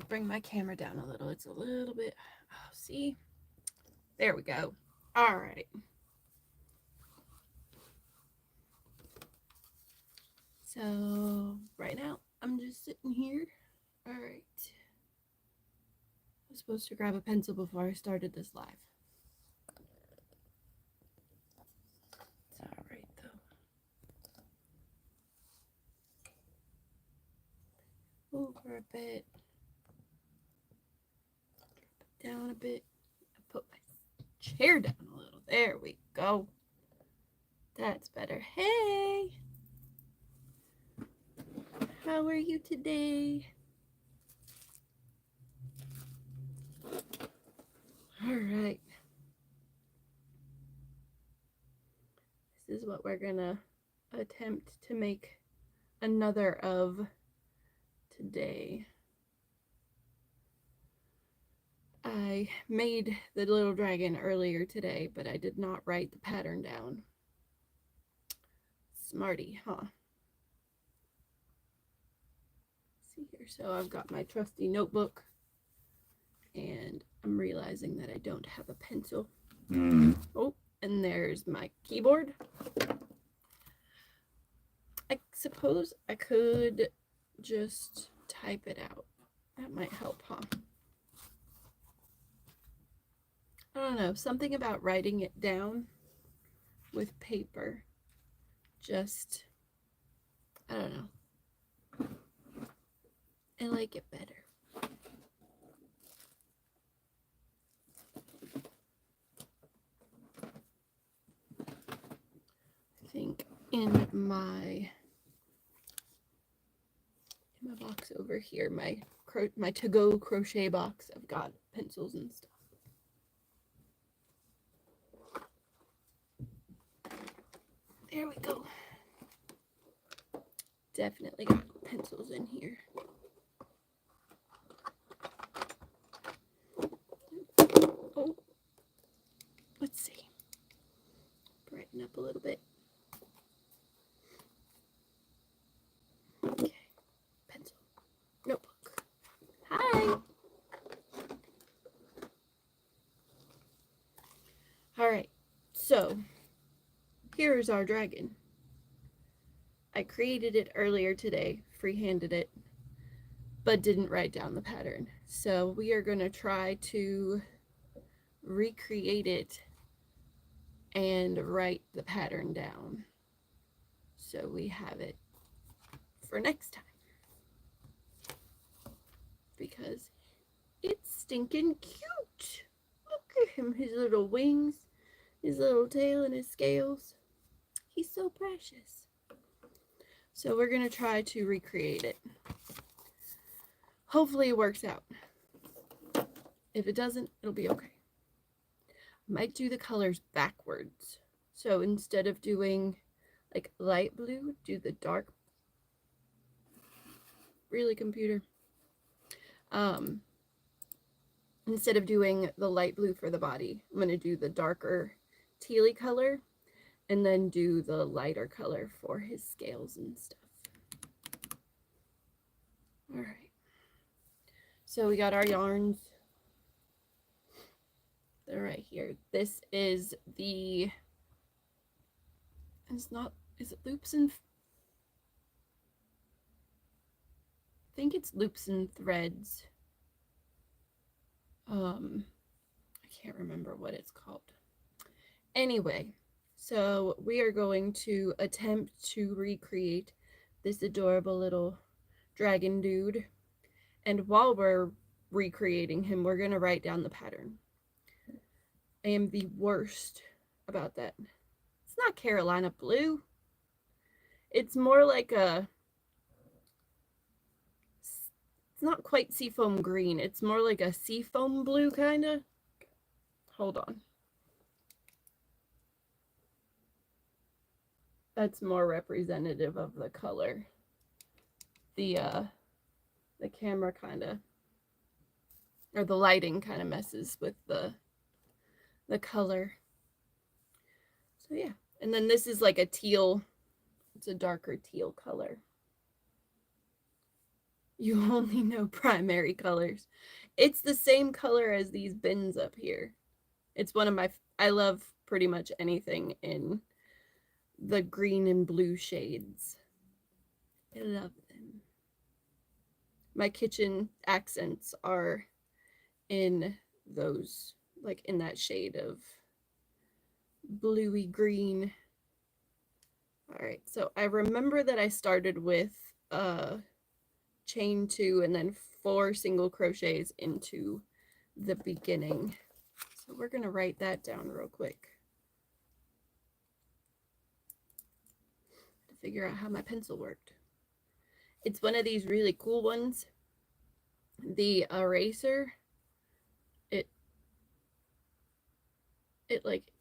bring my camera down a little. It's a little bit, oh, see? There we go. All right. So right now I'm just sitting here. All right. I was supposed to grab a pencil before I started this live. It's all right though. Over a bit. Down a bit. I put my chair down a little. There we go. That's better. Hey! How are you today? All right. This is what we're gonna attempt to make another of today. I made the little dragon earlier today, but I did not write the pattern down. Smarty, huh? See here, so I've got my trusty notebook, and I'm realizing that I don't have a pencil. Oh, and there's my keyboard. I suppose I could just type it out. That might help, huh? I don't know, something about writing it down with paper. Just, I don't know. I like it better. I think in my box over here, my to-go crochet box, I've got pencils and stuff. There we go. Definitely got pencils in here. Oh, let's see. Brighten up a little bit. Okay, pencil, notebook. Hi. All right, so here's our dragon. I created it earlier today, freehanded it, but didn't write down the pattern. So we are going to try to recreate it and write the pattern down so we have it for next time, because it's stinking cute. Look at him, his little wings, his little tail, and his scales. He's so precious. So we're going to try to recreate it. Hopefully it works out. If it doesn't, it'll be okay. I might do the colors backwards. So instead of doing like light blue, do the dark. Really, computer? Instead of doing the light blue for the body, I'm going to do the darker tealy color and then do the lighter color for his scales and stuff. All right. So we got our yarns. They're right here. This is the, it's not, is it loops and, I think it's loops and threads. I can't remember what it's called. Anyway, so we are going to attempt to recreate this adorable little dragon dude. And while we're recreating him, we're going to write down the pattern. I am the worst about that. It's not Carolina blue. It's more like a, it's not quite seafoam green. It's more like a seafoam blue, kind of. Hold on. That's more representative of the color. The camera kind of, or the lighting kind of messes with the color. So yeah, and then this is like a teal, it's a darker teal color. You only know primary colors. It's the same color as these bins up here. It's one of my, I love pretty much anything in the green and blue shades. I love them. My kitchen accents are in those, like in that shade of bluey green. All right, so I remember that I started with chain 2 and then 4 single crochets into the beginning. So we're going to write that down real quick to figure out how my pencil worked. It's one of these really cool ones. The eraser, it like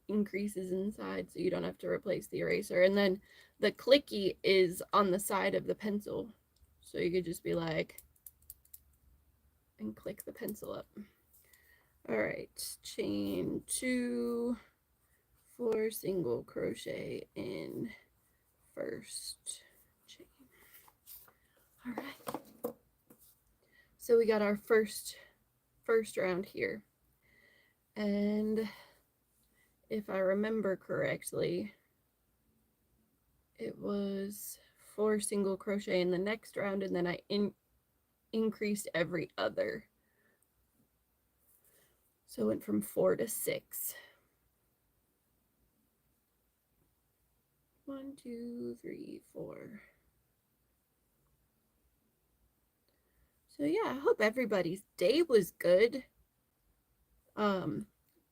increases inside so you don't have to replace the eraser. And then the clicky is on the side of the pencil. So you could just be like, and click the pencil up. All right, chain 2, 4 single crochet in first chain. All right. So we got our first round here. And if I remember correctly, it was 4 single crochet in the next round, and then I increased every other. So it went from 4 to 6. 1, 2, 3, 4. So yeah, I hope everybody's day was good.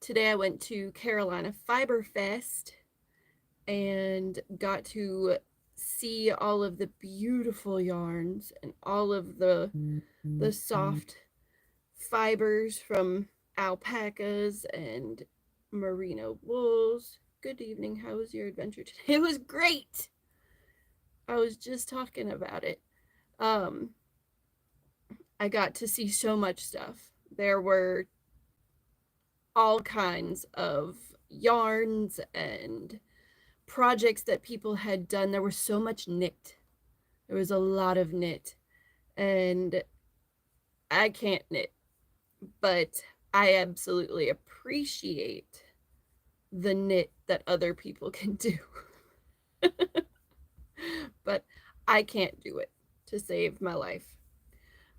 Today I went to Carolina Fiber Fest and got to see all of the beautiful yarns and all of the soft fibers from alpacas and merino wools. Good evening. How was your adventure today? It was great. I was just talking about it. I got to see so much stuff. There were all kinds of yarns and projects that people had done. There was so much knit. There was a lot of knit. And I can't knit, but I absolutely appreciate the knit that other people can do. But I can't do it to save my life.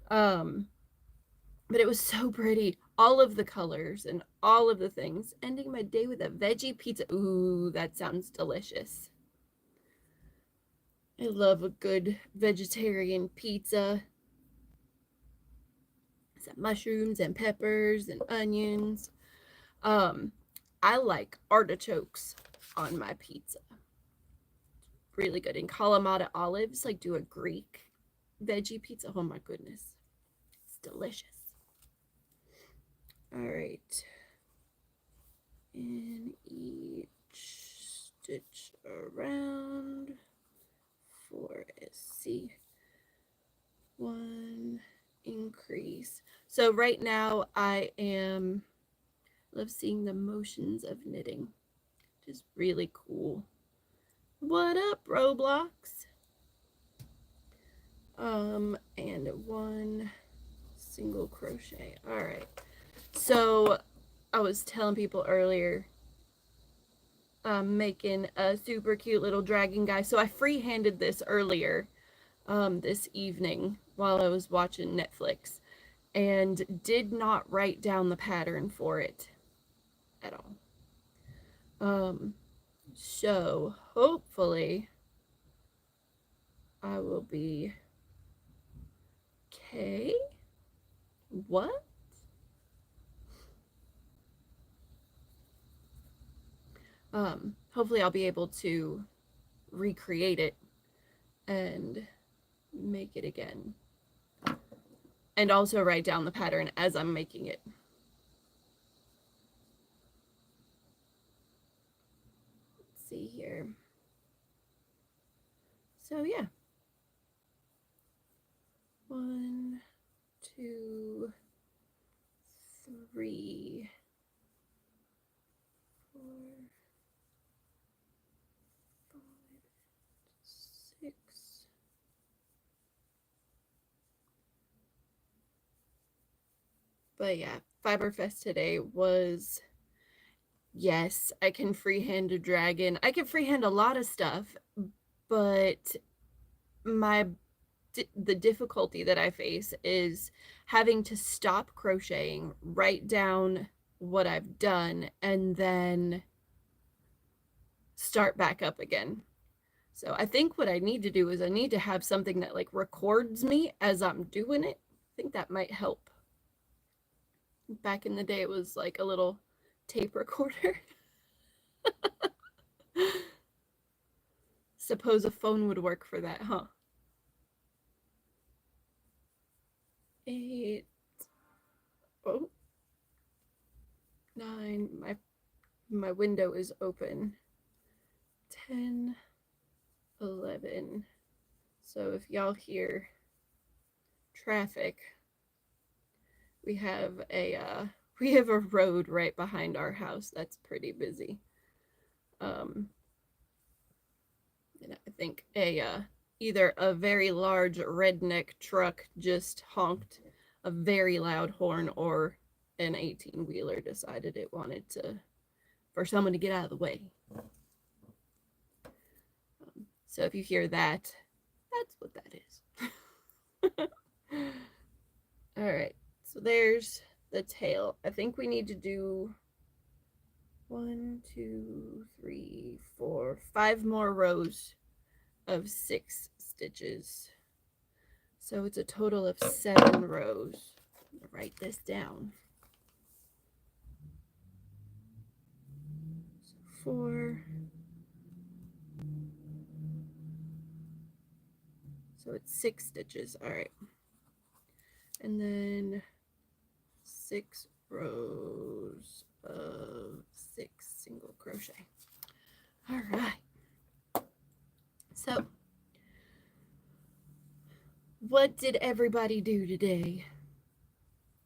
But it was so pretty. All of the colors and all of the things. Ending my day with a veggie pizza. Ooh, that sounds delicious. I love a good vegetarian pizza. Some mushrooms and peppers and onions. I like artichokes on my pizza. Really good. And Kalamata olives, like do a Greek veggie pizza. Oh my goodness. It's delicious. All right. In each stitch around 4SC. 1 increase. So right now I love seeing the motions of knitting. Just really cool. What up, Roblox? And 1 single crochet. All right. So I was telling people earlier, making a super cute little dragon guy. So I free-handed this earlier this evening while I was watching Netflix and did not write down the pattern for it at all. So hopefully I will be okay. What? Hopefully I'll be able to recreate it and make it again. And also write down the pattern as I'm making it. Let's see here. So yeah. 1, 2, 3, 4, 5, 6, But yeah, Fiberfest today was, yes, I can freehand a dragon. I can freehand a lot of stuff, but my the difficulty that I face is having to stop crocheting, write down what I've done, and then start back up again. So I think what I need to do is I need to have something that like records me as I'm doing it. I think that might help. Back in the day, it was like a little tape recorder. Suppose a phone would work for that, huh? 8, oh, 9. My window is open. 10, 11. So if y'all hear traffic, we have a road right behind our house that's pretty busy. And I think either a very large redneck truck just honked a very loud horn, or an 18-wheeler decided it wanted to for someone to get out of the way. So if you hear that, that's what that is. All right, so there's the tail. I think we need to do 1, 2, 3, 4, 5 more rows of 6 stitches. So it's a total of 7 rows. I'm gonna write this down. So 4. So it's 6 stitches. All right. And then 6 rows of 6 single crochet. All right. So what did everybody do today?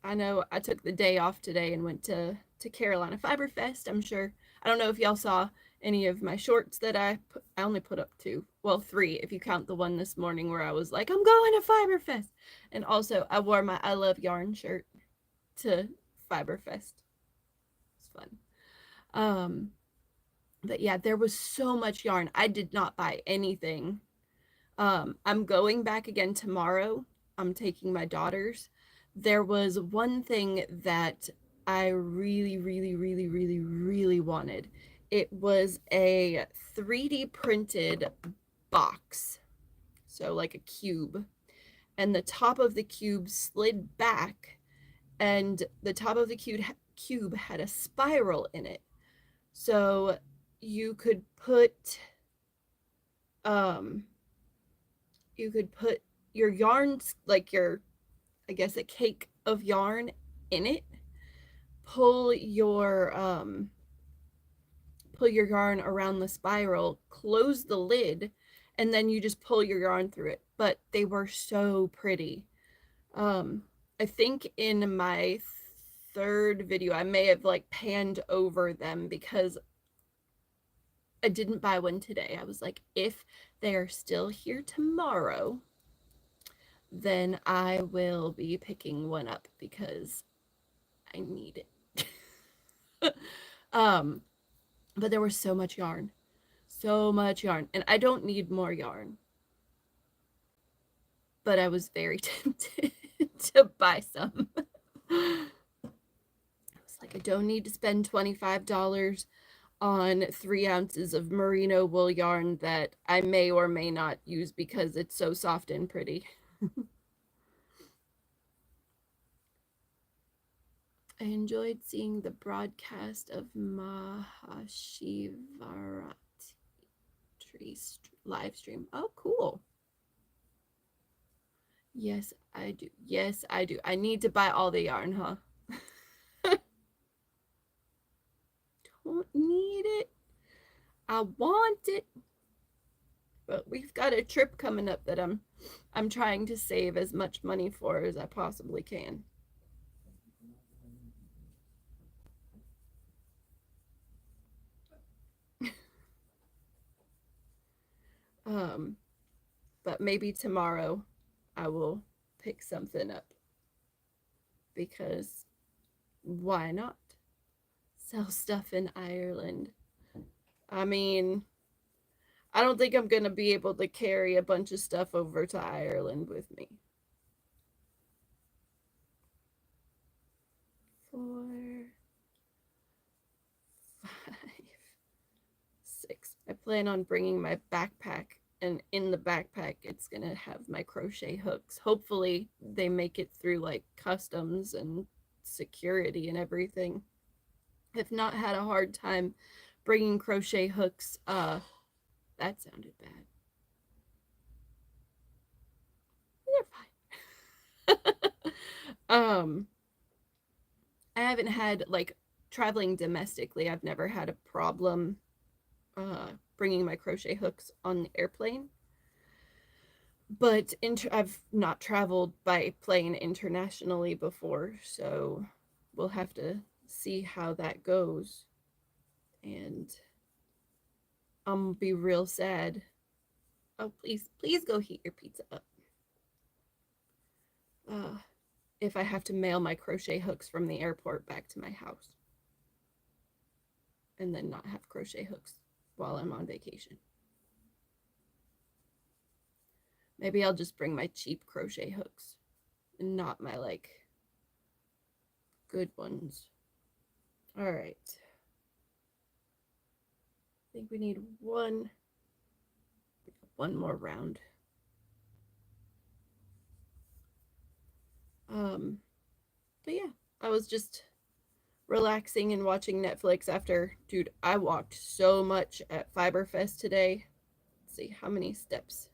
I know I took the day off today and went to Carolina Fiber Fest. I'm sure, I don't know if y'all saw any of my shorts that I only put up 2, well 3 if you count the one this morning where I was like, I'm going to Fiber Fest. And also I wore my I Love Yarn shirt to Fiber Fest. It's fun. But yeah, there was so much yarn. I did not buy anything. I'm going back again tomorrow. I'm taking my daughters. There was one thing that I really, really, really, really, really wanted. It was a 3D printed box. So like a cube. And the top of the cube slid back, and the top of the cube had a spiral in it. So you could put um your yarns, like your, I guess, a cake of yarn in it, pull your yarn around the spiral, close the lid, and then you just pull your yarn through it. But they were so pretty. I think in my third video I may have like panned over them because I didn't buy one today. I was like, if they are still here tomorrow, then I will be picking one up because I need it. But there was so much yarn. So much yarn. And I don't need more yarn. But I was very tempted to buy some. I was like, I don't need to spend $25 on 3 ounces of merino wool yarn that I may or may not use because it's so soft and pretty. I enjoyed seeing the broadcast of Mahashivaratri live stream. Oh, cool. Yes, I do. Yes, I do. I need to buy all the yarn, huh? Don't need it. I want it. But we've got a trip coming up that I'm trying to save as much money for as I possibly can. But maybe tomorrow I will pick something up because Why not? Sell stuff in Ireland. I mean, I don't think I'm going to be able to carry a bunch of stuff over to Ireland with me. 4, 5, 6. I plan on bringing my backpack, and in the backpack, it's going to have my crochet hooks. Hopefully, they make it through like customs and security and everything. I've not had a hard time bringing crochet hooks. That sounded bad. They're fine. I haven't had like traveling domestically. I've never had a problem bringing my crochet hooks on the airplane. But I've not traveled by plane internationally before, so we'll have to see how that goes. And I'm gonna be real sad. Oh, please go heat your pizza up. Uh, if I have to mail my crochet hooks from the airport back to my house and then not have crochet hooks while I'm on vacation. Maybe I'll just bring my cheap crochet hooks and not my like good ones. All right. I think we need one more round. But yeah, I was just relaxing and watching Netflix after, dude, I walked so much at Fiberfest today. Let's see how many steps.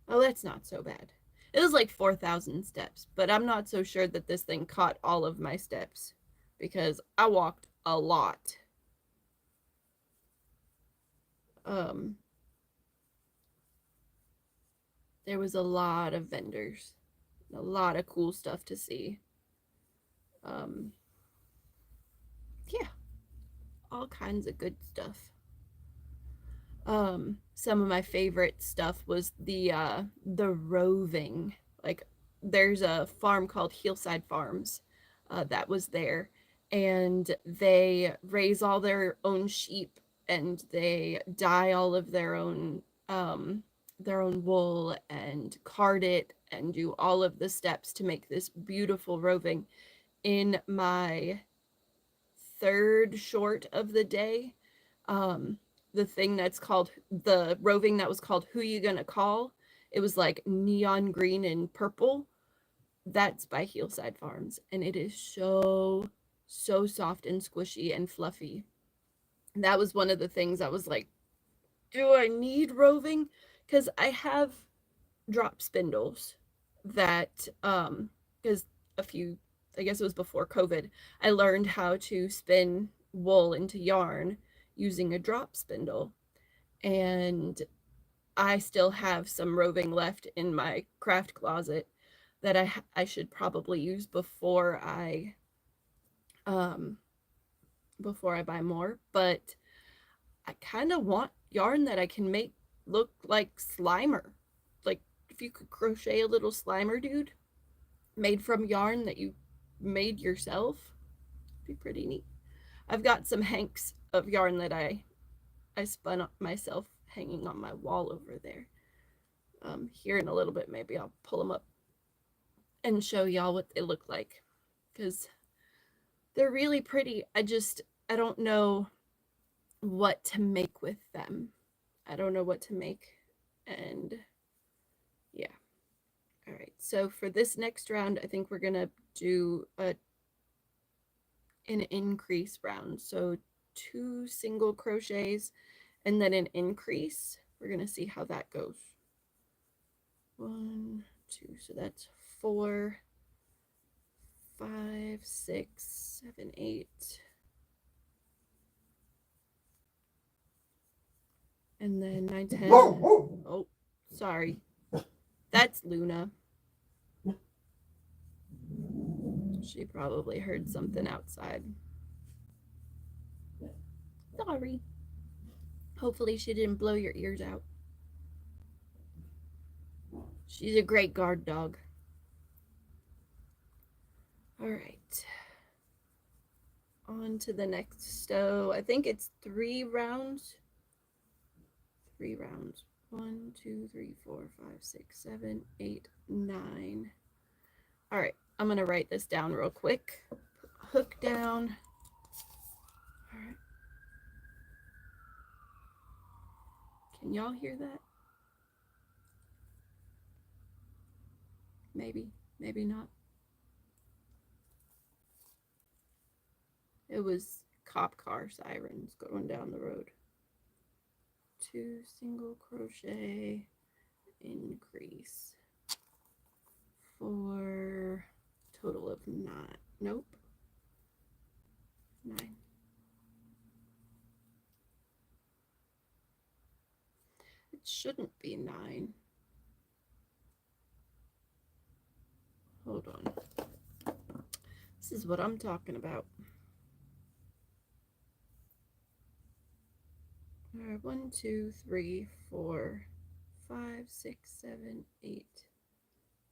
Oh, that's not so bad. It was like 4,000 steps, but I'm not so sure that this thing caught all of my steps because I walked a lot. Um, there was a lot of vendors, a lot of cool stuff to see. Um, yeah, all kinds of good stuff. Some of my favorite stuff was the roving. Like there's a farm called Hillside Farms that was there, and they raise all their own sheep and they dye all of their own wool and card it and do all of the steps to make this beautiful roving. In my third short of the day, the thing that's called the roving that was called Who You Gonna Call, it was like neon green and purple. That's by Hillside Farms, and it is so soft and squishy and fluffy. And that was one of the things I was like, do I need roving? Because I have drop spindles that because a few, I guess it was before COVID, I learned how to spin wool into yarn using a drop spindle, and I still have some roving left in my craft closet that I should probably use um before I buy more. But I kind of want yarn that I can make look like Slimer. Like if you could crochet a little Slimer dude made from yarn that you made yourself, it'd be pretty neat. I've got some hanks of yarn that I spun up myself hanging on my wall over there. Here in a little bit, maybe I'll pull them up and show y'all what they look like because they're really pretty. I don't know what to make with them. I don't know what to make. And yeah. All right. So for this next round, I think we're going to do an increase round. So 2 single crochets and then an increase. We're going to see how that goes. 1, 2. So that's 4, 5, 6, 7, 8. And then 9, 10. Oh, sorry. That's Luna. She probably heard something outside. Sorry. Hopefully she didn't blow your ears out. She's a great guard dog. All right. On to the next. So I think it's 3 rounds. 3 rounds. 1, 2, 3, 4, 5, 6, 7, 8, 9. All right. I'm going to write this down real quick. Hook down. All right. Can y'all hear that? Maybe, maybe not. It was cop car sirens going down the road. 2 single crochet, increase for total of 9. Nope. 9. It shouldn't be 9. Hold on. This is what I'm talking about. All right, 1, 2, 3, 4, 5, 6, 7, 8,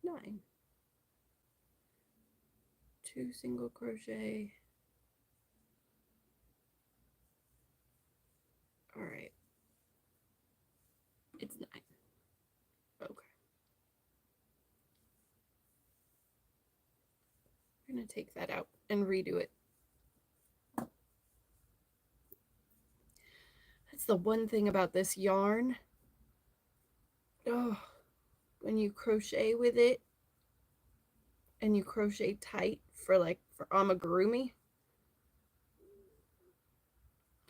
9. 2 single crochet. All right. It's 9. Okay. I'm going to take that out and redo it. That's the one thing about this yarn. Oh, when you crochet with it and you crochet tight for amigurumi.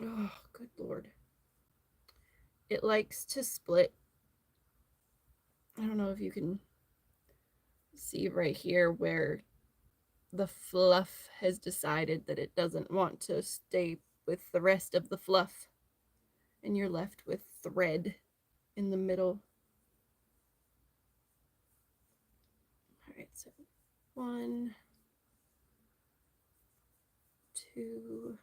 Oh, good Lord. It likes to split. I don't know if you can see right here where the fluff has decided that it doesn't want to stay with the rest of the fluff, and you're left with thread in the middle. All right, so 1, 2,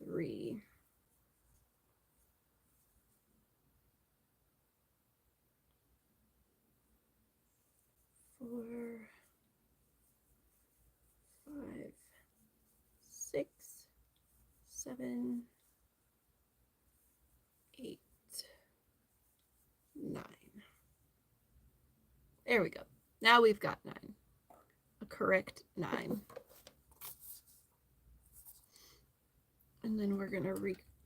3. 4, 5, 6, 7, 8, 9. There we go. Now we've got 9. A correct 9. And then we're going to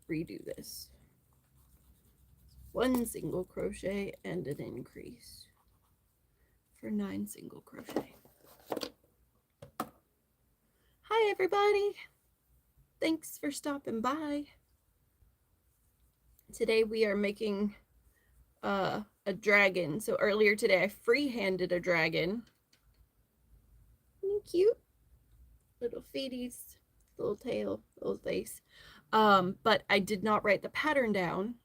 redo this. 1 single crochet and an increase for 9 single crochet. Hi everybody. Thanks for stopping by. Today we are making a dragon. So earlier today I free-handed a dragon. Isn't he cute? Little feeties, little tail, little face. But I did not write the pattern down.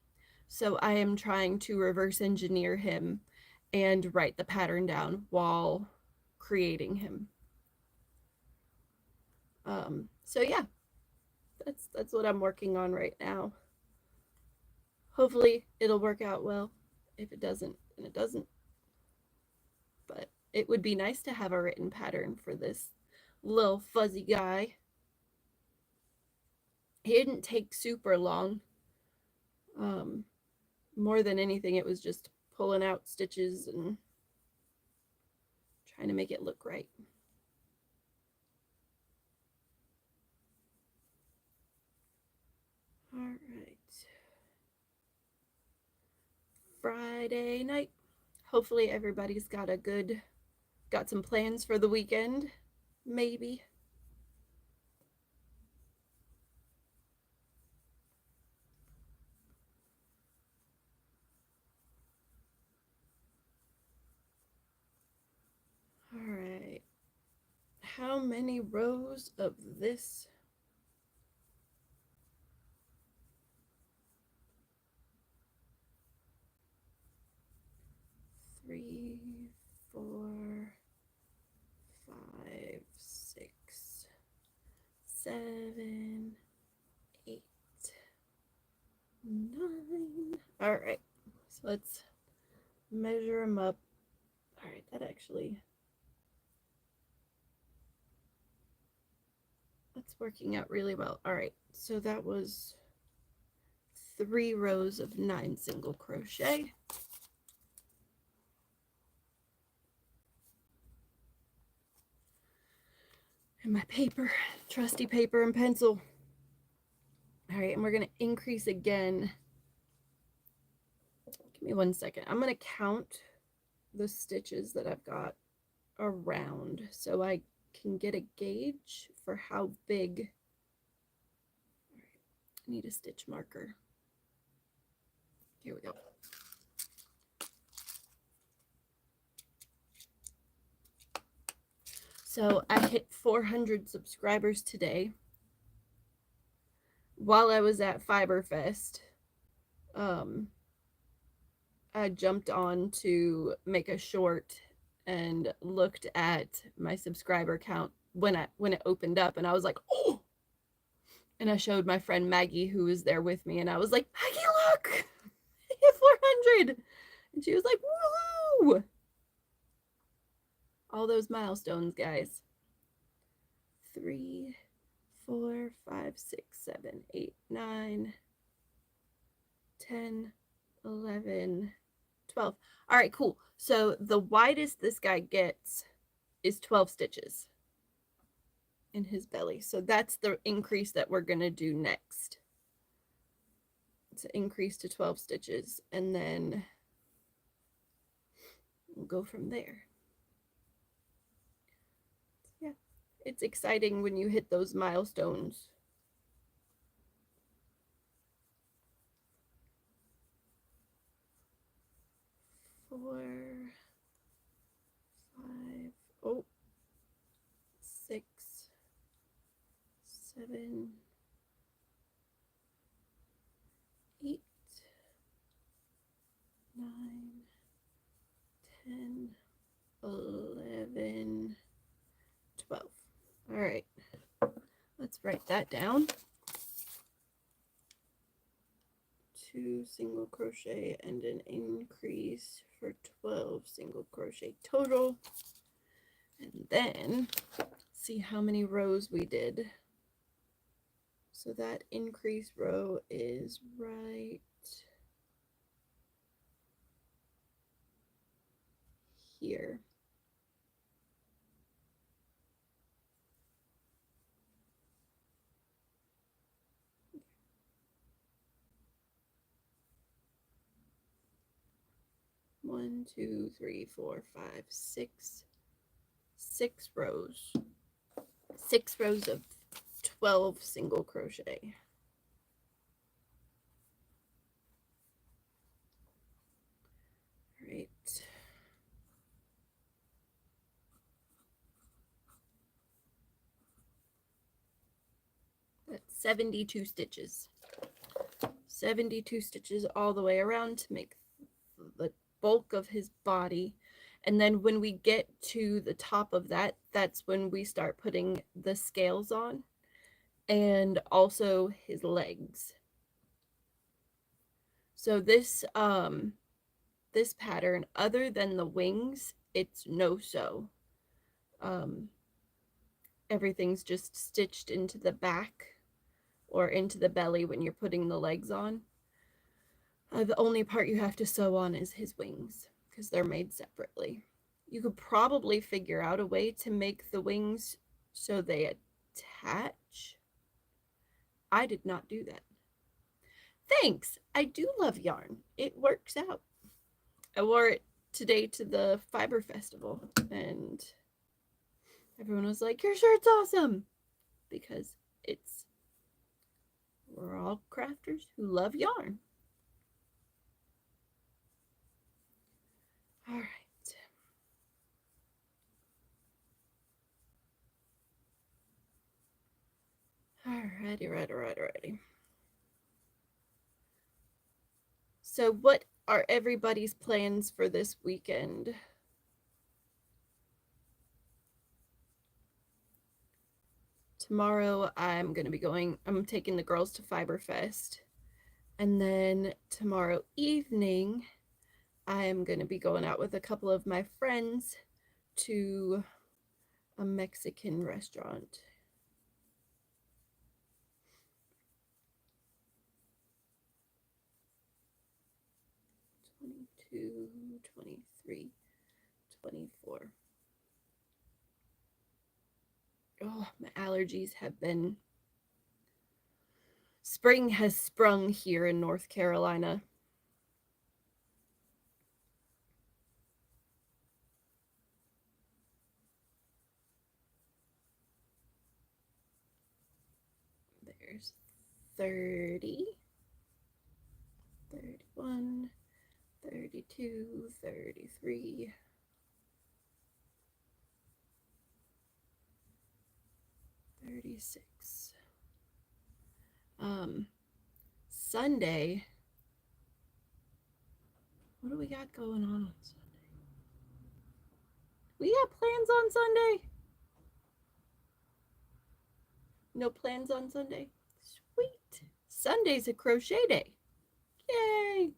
So I am trying to reverse engineer him and write the pattern down while creating him. So yeah, that's what I'm working on right now. Hopefully it'll work out well. If it doesn't, then it doesn't. But it would be nice to have a written pattern for this little fuzzy guy. He didn't take super long. More than anything, it was just pulling out stitches and trying to make it look right. All right. Friday night. Hopefully everybody's got some plans for the weekend, maybe. All right. How many rows of this? 3, 4, 5, 6, 7, 8, 9. All right, so let's measure them up. All right, that actually That's working out really well. All right, so that was 3 rows of 9 single crochet. And my paper, trusty paper and pencil. All right, and we're going to increase again. Give me 1 second. I'm going to count the stitches that I've got around so I can get a gauge for how big. All right, I need a stitch marker. Here we go. So I hit 400 subscribers today while I was at Fiberfest. I jumped on to make a short and looked at my subscriber count when it opened up, and I was like, oh! And I showed my friend Maggie, who was there with me, and I was like, Maggie, look! I hit 400! And she was like, woohoo! All those milestones, guys. 3, 4, 5, 6, 7, 8, 9, 10, 11, 12. All right, cool. So the widest this guy gets is 12 stitches in his belly. So that's the increase that we're going to do next. It's an increase to 12 stitches, and then we'll go from there. Yeah, it's exciting when you hit those milestones. Four, 5, oh, 6, 7, 8, 9, 10, 11, 12. All right, let's write that down. 2 single crochet and an increase for 12 single crochet total. And then see how many rows we did. So that increase row is right here. One, two, three, four, 5, 6. 6 rows. 6 rows of 12 single crochet. All right. That's 72 stitches. 72 stitches all the way around to make the bulk of his body. And then when we get to the top of that, that's when we start putting the scales on, and also his legs. So this this pattern, other than the wings, it's no sew. Everything's just stitched into the back or into the belly when you're putting the legs on. The only part you have to sew on is his wings because they're made separately. You could probably figure out a way to make the wings so they attach. I did not do that. Thanks. I do love yarn. It works out. I wore it today to the Fiber Festival, and everyone was like, your shirt's awesome, because we're all crafters who love yarn. All right. Alrighty. So what are everybody's plans for this weekend? Tomorrow I'm taking the girls to Fiberfest. And then tomorrow evening, I am going to be going out with a couple of my friends to a Mexican restaurant. 23, 24. Oh, my allergies have been. Spring has sprung here in North Carolina. There's 30, 31, 32, 33, 36. Sunday. What do we got going on Sunday? We got plans on Sunday? No plans on Sunday? Sweet. Sunday's a crochet day. Yay.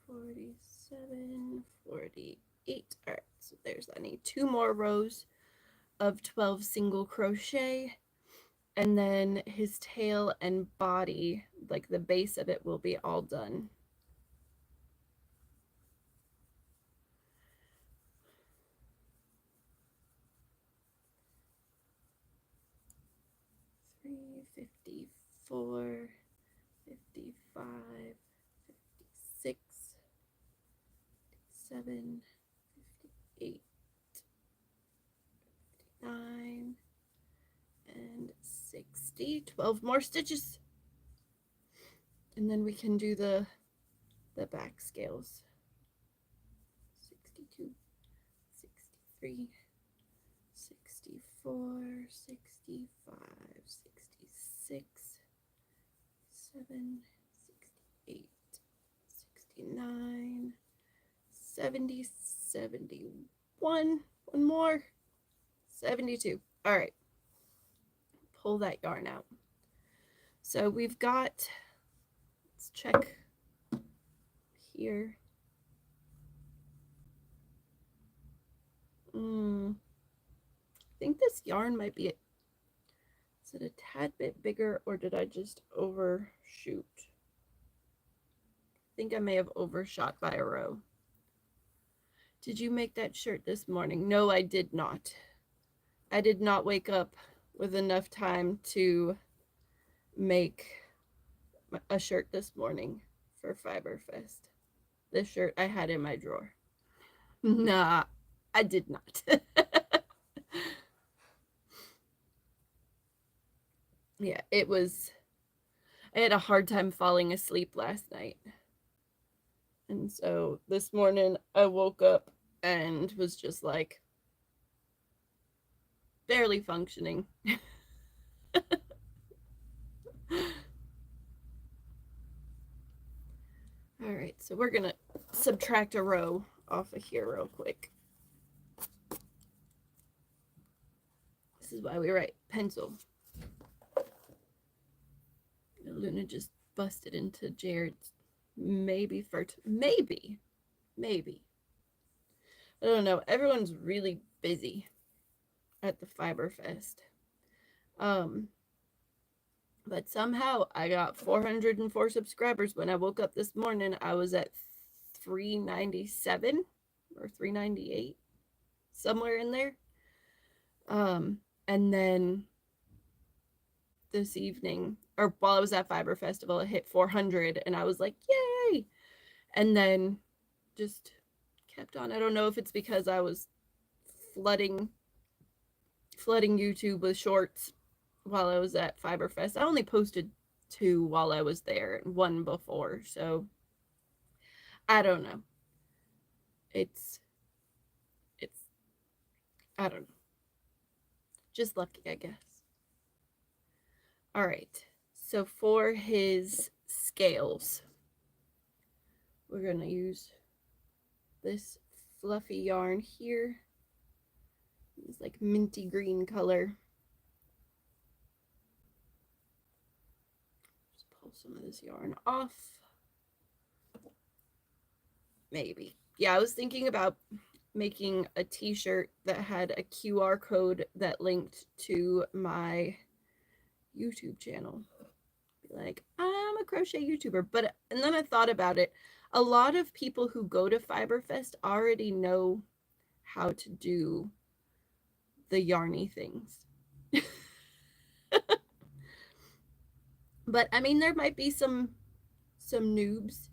47, 48. All right, so there's, I need 2 more rows of 12 single crochet, and then his tail and body, like the base of it, will be all done. Three, 54, 55, 56, 57, 58, 59, and 60. 12 more stitches. And then we can do the back scales. 62, 63, 64, 65, 66, 7, 68, 69, 70, 71. One more. 72. All right. Pull that yarn out. So we've got, let's check here. I think this yarn might be, is it a tad bit bigger, or did I just overshoot? I think I may have overshot by a row. Did you make that shirt this morning? No, I did not. I did not wake up with enough time to make a shirt this morning for Fiberfest. This shirt I had in my drawer. Nah, I did not. Yeah, it was, I had a hard time falling asleep last night. And so this morning I woke up and was just like barely functioning. All right, so we're gonna subtract a row off of here real quick. This is why we write pencil. Luna just busted into Jared's maybe. I don't know. Everyone's really busy at the Fiberfest. But somehow I got 404 subscribers. When I woke up this morning, I was at 397 or 398, somewhere in there. And then this evening, or while I was at Fiber Festival, it hit 400, and I was like, yay! And then just kept on. I don't know if it's because I was flooding YouTube with shorts while I was at Fiberfest. I only posted 2 while I was there and 1 before, so I don't know. It's I don't know. Just lucky, I guess. All right. So for his scales, we're going to use this fluffy yarn here. It's like minty green color. some of this yarn off. Maybe. Yeah, I was thinking about making a t-shirt that had a QR code that linked to my YouTube channel. Be like, I'm a crochet YouTuber. And then I thought about it. A lot of people who go to Fiberfest already know how to do the yarny things. But I mean, there might be some noobs.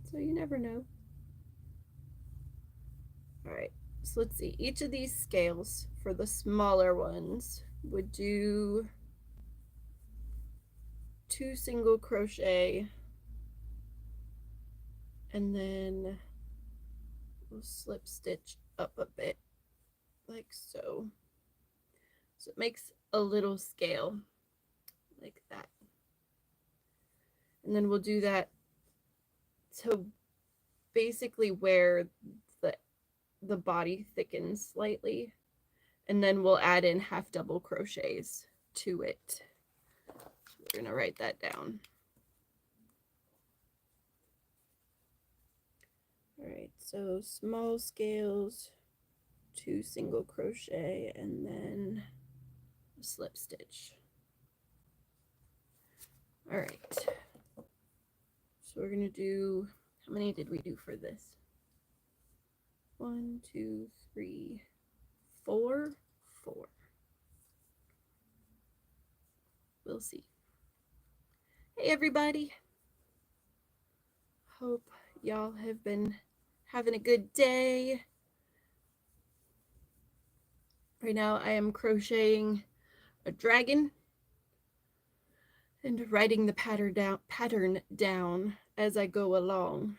So you never know. All right, so let's see. Each of these scales for the smaller ones would do 2 single crochet, and then we'll slip stitch up a bit like so. So it makes a little scale like that. And then we'll do that to basically where the body thickens slightly, and then we'll add in half double crochets to it. We're gonna write that down. All right, so small scales, 2 single crochet, and then a slip stitch. All right, so we're gonna do, how many did we do for this? 1, 2, 3, 4. We'll see. Hey everybody, hope y'all have been having a good day. Right now I am crocheting a dragon and writing the pattern down as I go along,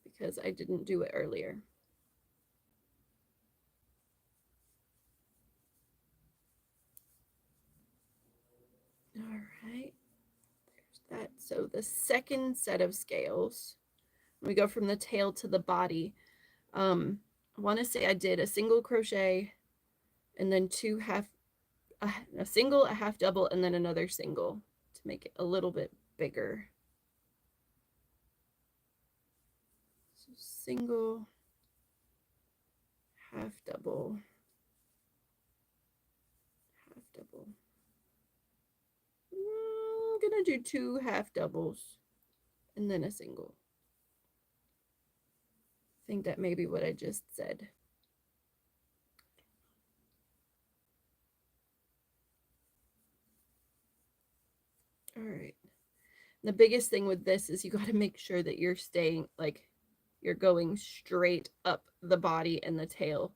because I didn't do it earlier. All right, there's that. So the second set of scales, we go from the tail to the body. I want to say I did a single crochet and then a single, a half double, and then another single to make it a little bit bigger. So single, half double, half double. I'm gonna do 2 half doubles and then a single. I think that may be what I just said. All right. The biggest thing with this is you got to make sure that you're staying, like, you're going straight up the body and the tail,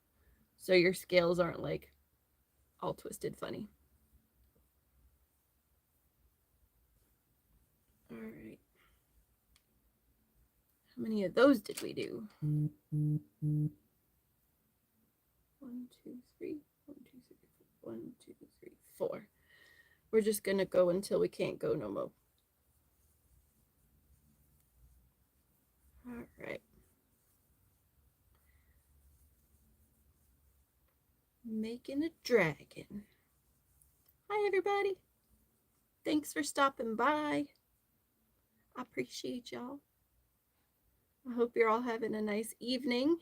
so your scales aren't like all twisted funny. All right. How many of those did we do? 1, 2, 3. 1, 2, 3. 1, 2, 3, 4. We're just gonna go until we can't go no more. All right. Making a dragon. Hi everybody. Thanks for stopping by. I appreciate y'all. I hope you're all having a nice evening.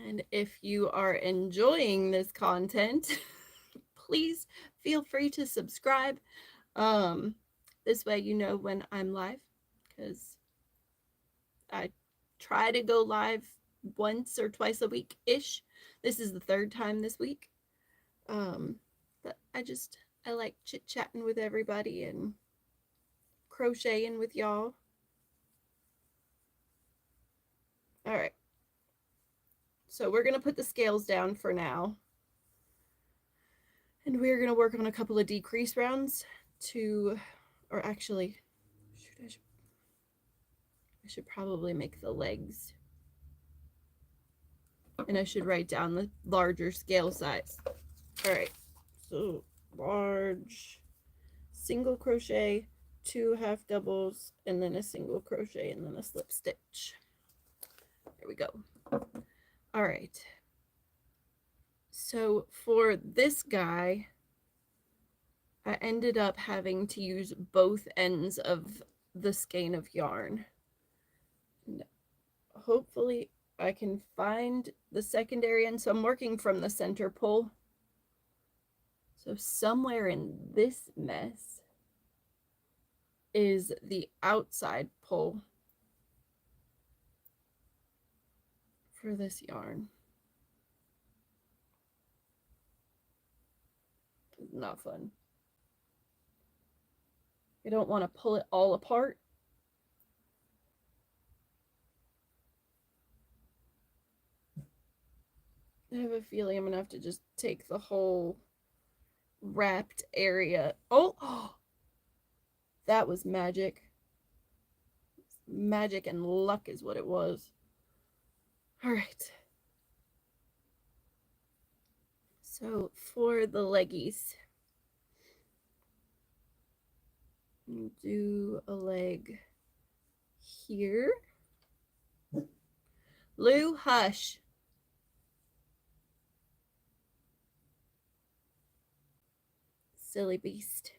And if you are enjoying this content, please feel free to subscribe. This way you know when I'm live, because I try to go live once or twice a week-ish. This is the 3rd time this week. But I like chit-chatting with everybody and crocheting with y'all. All right. So we're going to put the scales down for now. And we're going to work on a couple of decrease rounds or actually, I should probably make the legs. And I should write down the larger scale size. All right. So large single crochet, 2 half doubles, and then a single crochet and then a slip stitch. There we go. All right. So for this guy, I ended up having to use both ends of the skein of yarn. And hopefully I can find the secondary end. So I'm working from the center pull. So somewhere in this mess is the outside pull for this yarn. It's not fun. I don't want to pull it all apart. I have a feeling I'm gonna have to just take the whole wrapped area. Oh, that was magic. Magic and luck is what it was. All right. So for the leggies, do a leg here. Lou, hush. Silly beast.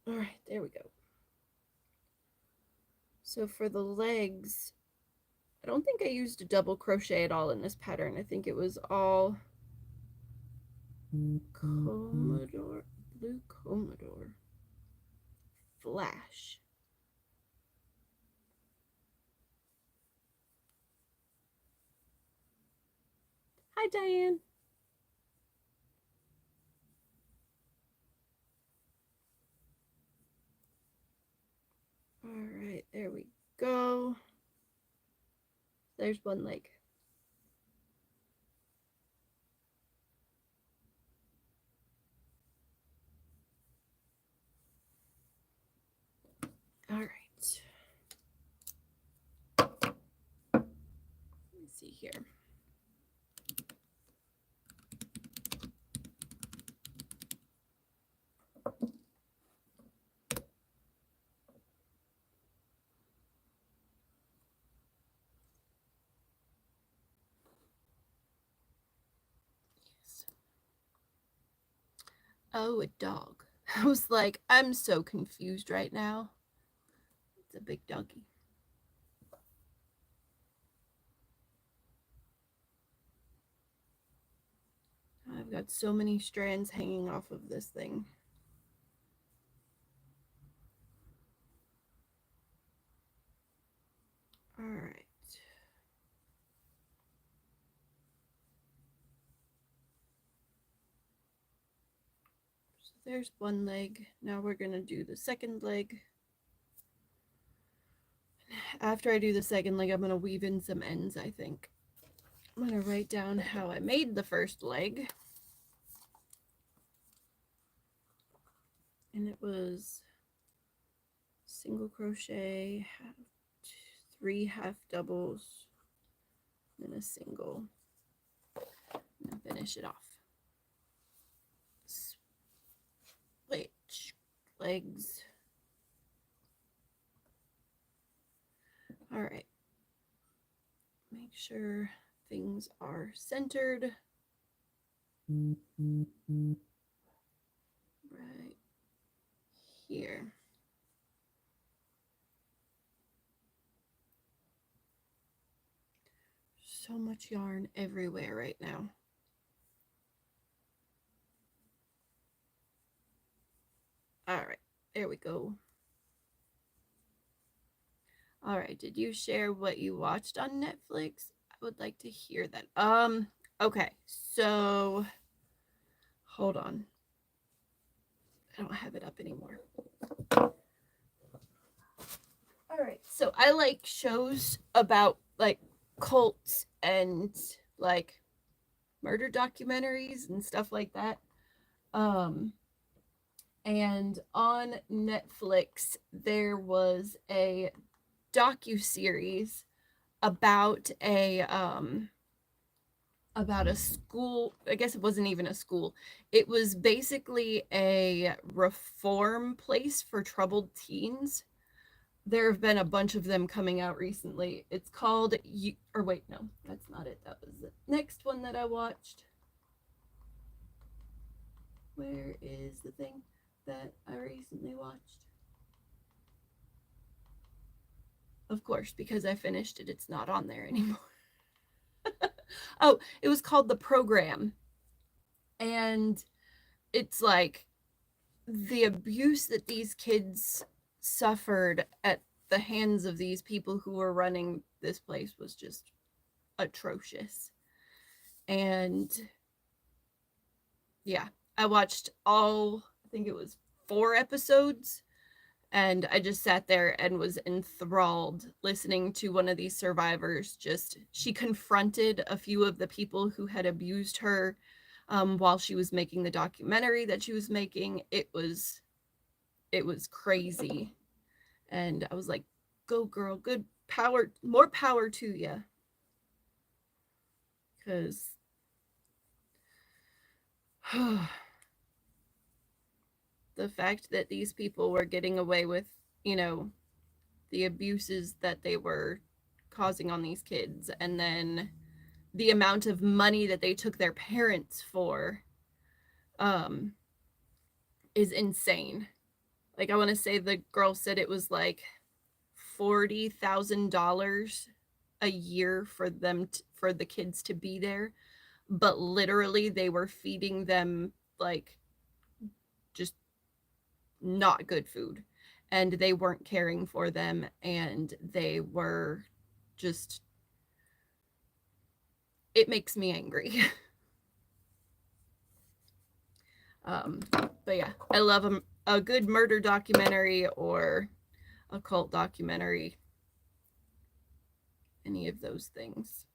All right, there we go. So for the legs, I don't think I used a double crochet at all in this pattern. I think it was all Commodore, blue Commodore, Flash. Hi, Diane. All right, there we go. There's one leg. All right. Let me see here. Yes. Oh, a dog. I was like, I'm so confused right now. It's a big doggy. I've got so many strands hanging off of this thing. All right. So there's one leg. Now we're going to do the second leg. After I do the second leg, I'm going to weave in some ends, I think. I'm going to write down how I made the first leg. And it was single crochet, 3 half doubles, then a single, and finish it off. Switch legs. All right. Make sure things are centered. Right here. So much yarn everywhere right now. All right, there we go. All right, did you share what you watched on Netflix? I would like to hear that. Okay, so hold on. I don't have it up anymore. All right, so I like shows about like cults and like murder documentaries and stuff like that. And on Netflix there was a docu-series about a school. I guess it wasn't even a school. It was basically a reform place for troubled teens. there have been a bunch of them coming out recently. It's called, or wait, no, that's not it. That was the next one that I watched. Where is the thing that I recently watched? Of course, because I finished it, it's not on there anymore. Oh, it was called The Program. And it's like the abuse that these kids suffered at the hands of these people who were running this place was just atrocious. And yeah, I watched all, I think it was 4 episodes, and I just sat there and was enthralled listening to one of these survivors. Just, she confronted a few of the people who had abused her while she was making the documentary that she was making. It was crazy, and I was like, go girl, good power, more power to you, because the fact that these people were getting away with, you know, the abuses that they were causing on these kids, and then the amount of money that they took their parents for um is insane. Like, I want to say the girl said it was like $40,000 a year for them for the kids to be there, but literally they were feeding them like just not good food, and they weren't caring for them, and they were just, it makes me angry. But yeah, I love a good murder documentary or a cult documentary, any of those things.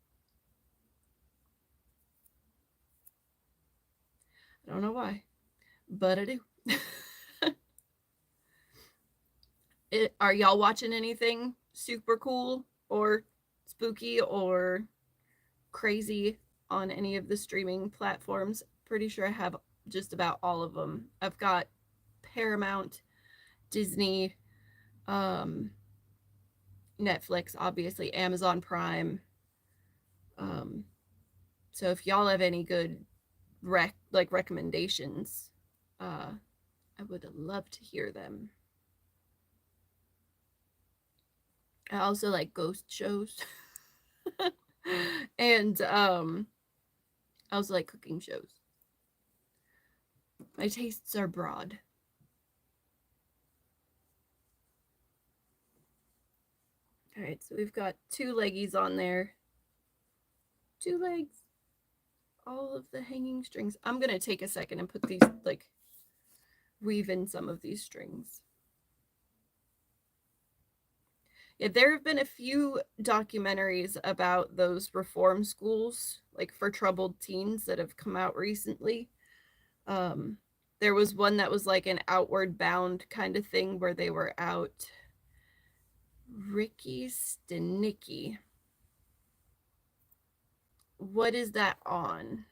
I don't know why, but I do. Are y'all watching anything super cool or spooky or crazy on any of the streaming platforms? Pretty sure I have just about all of them. I've got Paramount, Disney, Netflix, obviously, Amazon Prime. Um, so if y'all have any good recommendations, I would love to hear them. I also like ghost shows. And I also like cooking shows. My tastes are broad. All right, so we've got 2 leggies on there. 2 legs. All of the hanging strings. I'm gonna take a second and put these, like, weave in some of these strings. Yeah, there have been a few documentaries about those reform schools, like for troubled teens, that have come out recently. There was one that was like an outward bound kind of thing where they were out. Ricky Stenicki. What is that on?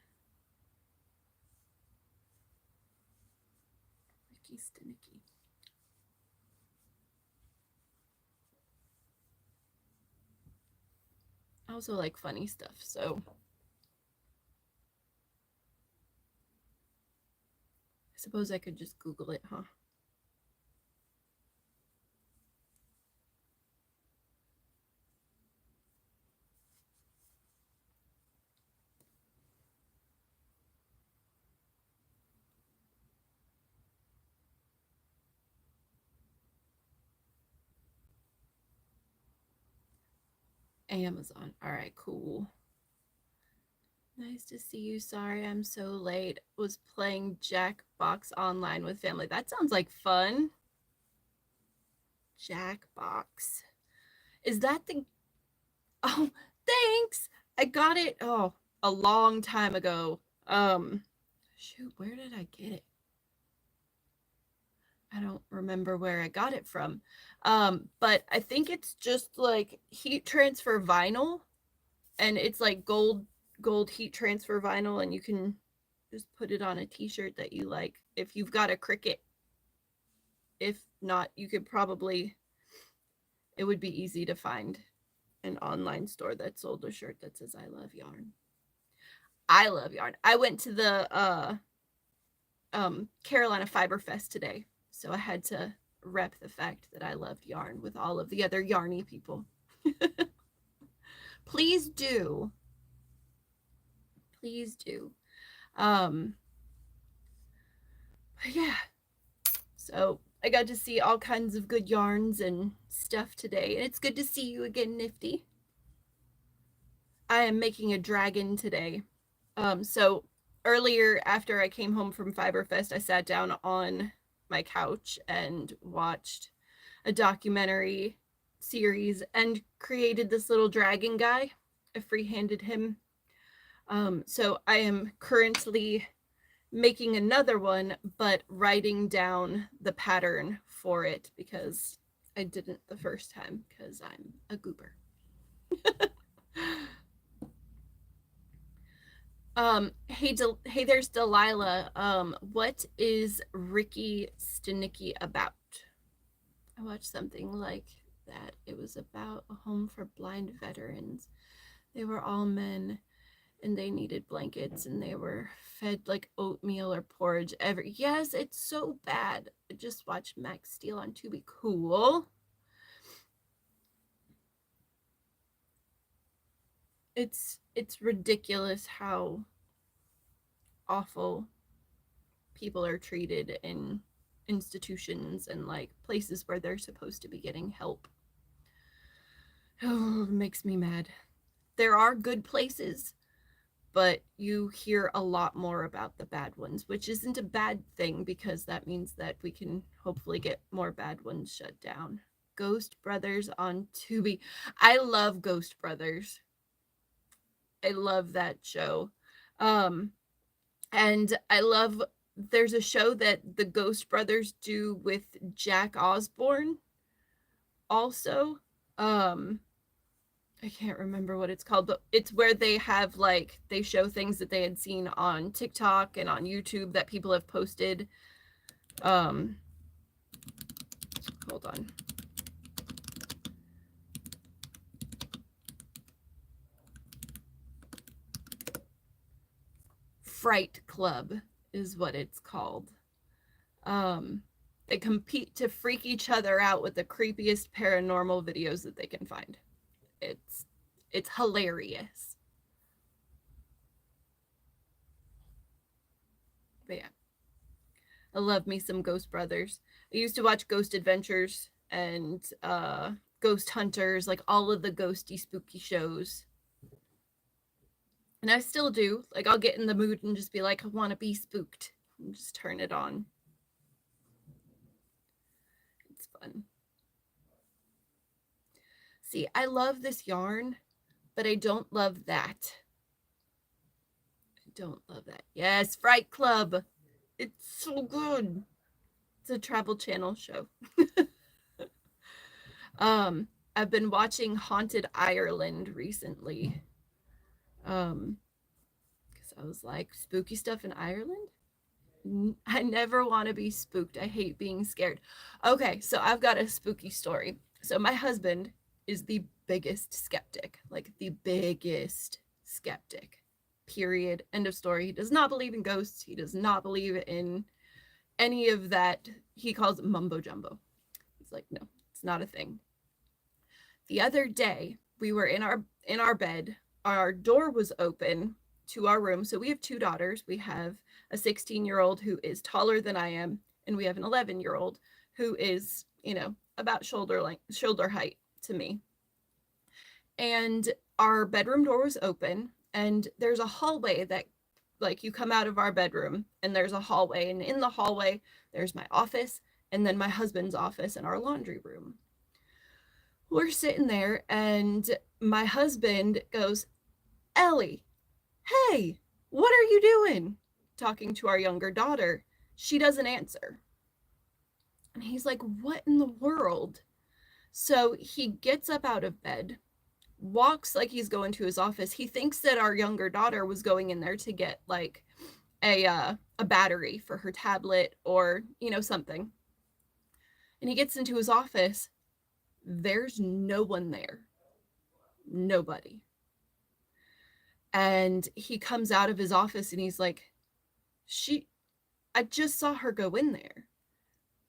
Ricky Stenicki. I also like funny stuff, so I suppose I could just Google it, huh? Amazon. All right, cool. Nice to see you. Sorry I'm so late. Was playing Jackbox online with family. That sounds like fun. Jackbox. Is that the... Oh, thanks. I got it, oh, a long time ago. Shoot, where did I get it? I don't remember where I got it from. But I think it's just like heat transfer vinyl, and it's like gold heat transfer vinyl, and you can just put it on a t-shirt that you like. If you've got a Cricut, if not, you could probably it would be easy to find an online store that sold a shirt that says I love yarn. I love yarn. I went to the Carolina Fiber Fest today, so I had to rep the fact that I loved yarn with all of the other yarny people. Please do. Please do. Yeah. So I got to see all kinds of good yarns and stuff today, and it's good to see you again, Nifty. I am making a dragon today. So earlier after I came home from Fiberfest, I sat down on my couch and watched a documentary series and created this little dragon guy. I freehanded him. So I am currently making another one, but writing down the pattern for it because I didn't the first time because I'm a goober. Hey, there's Delilah. What is Ricky Stanicky about? I watched something like that. It was about a home for blind veterans. They were all men, and they needed blankets, and they were fed like oatmeal or porridge every. Yes, it's so bad. I just watched Max Steel on Tubi. Cool. It's ridiculous how awful people are treated in institutions and like places where they're supposed to be getting help. Oh, it makes me mad. There are good places, but you hear a lot more about the bad ones, which isn't a bad thing because that means that we can hopefully get more bad ones shut down. Ghost Brothers on Tubi. I love Ghost Brothers. I love that show. And I love, there's a show that the Ghost Brothers do with Jack Osborne also. I can't remember what it's called, but it's where they have like, they show things that they had seen on TikTok and on YouTube that people have posted. Hold on. Fright Club is what it's called. They compete to freak each other out with the creepiest paranormal videos that they can find. It's hilarious. But yeah, I love me some Ghost Brothers. I used to watch Ghost Adventures and Ghost Hunters, like all of the ghosty spooky shows. And I still do. Like I'll get in the mood and just be like, I want to be spooked. And just turn it on. It's fun. See, I love this yarn, but I don't love that. I don't love that. Yes, Fright Club. It's so good. It's a Travel Channel show. I've been watching Haunted Ireland recently. Because I was like, spooky stuff in Ireland? I never want to be spooked. I hate being scared. Okay, so I've got a spooky story. So my husband is the biggest skeptic, like the biggest skeptic. Period. End of story. He does not believe in ghosts. He does not believe in any of that. He calls it mumbo jumbo. He's like, no, it's not a thing. The other day, we were in our bed. Our door was open to our room. So we have two daughters. We have a 16-year-old who is taller than I am, and we have an 11-year-old who is, about shoulder height to me. And our bedroom door was open, and there's a hallway that, like, you come out of our bedroom and there's a hallway, and in the hallway there's my office and then my husband's office and our laundry room. We're sitting there and my husband goes, Ellie, hey, what are you doing? Talking to our younger daughter. She doesn't answer. And he's like, what in the world? So he gets up out of bed, walks like he's going to his office. He thinks that our younger daughter was going in there to get like a battery for her tablet or, something. And he gets into his office There's no one there. Nobody. And he comes out of his office and he's like, I just saw her go in there.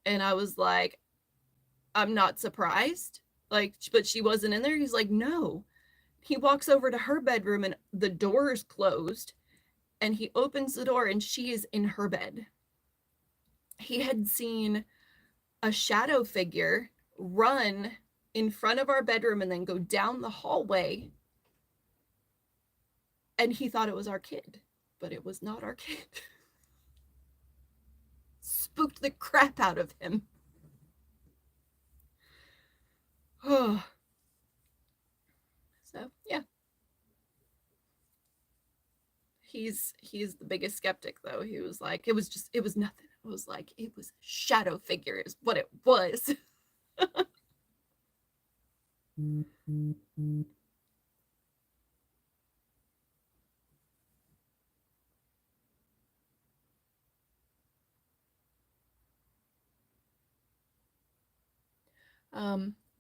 And I was like, I'm not surprised. Like, but she wasn't in there. He's like, no. He walks over to her bedroom and the door is closed. And he opens the door and she is in her bed. He had seen a shadow figure run in front of our bedroom and then go down the hallway. And he thought it was our kid, but it was not our kid. Spooked the crap out of him. Oh. So, yeah. He's the biggest skeptic though. He was like, it was nothing. It was like, it was a shadow figure is what it was.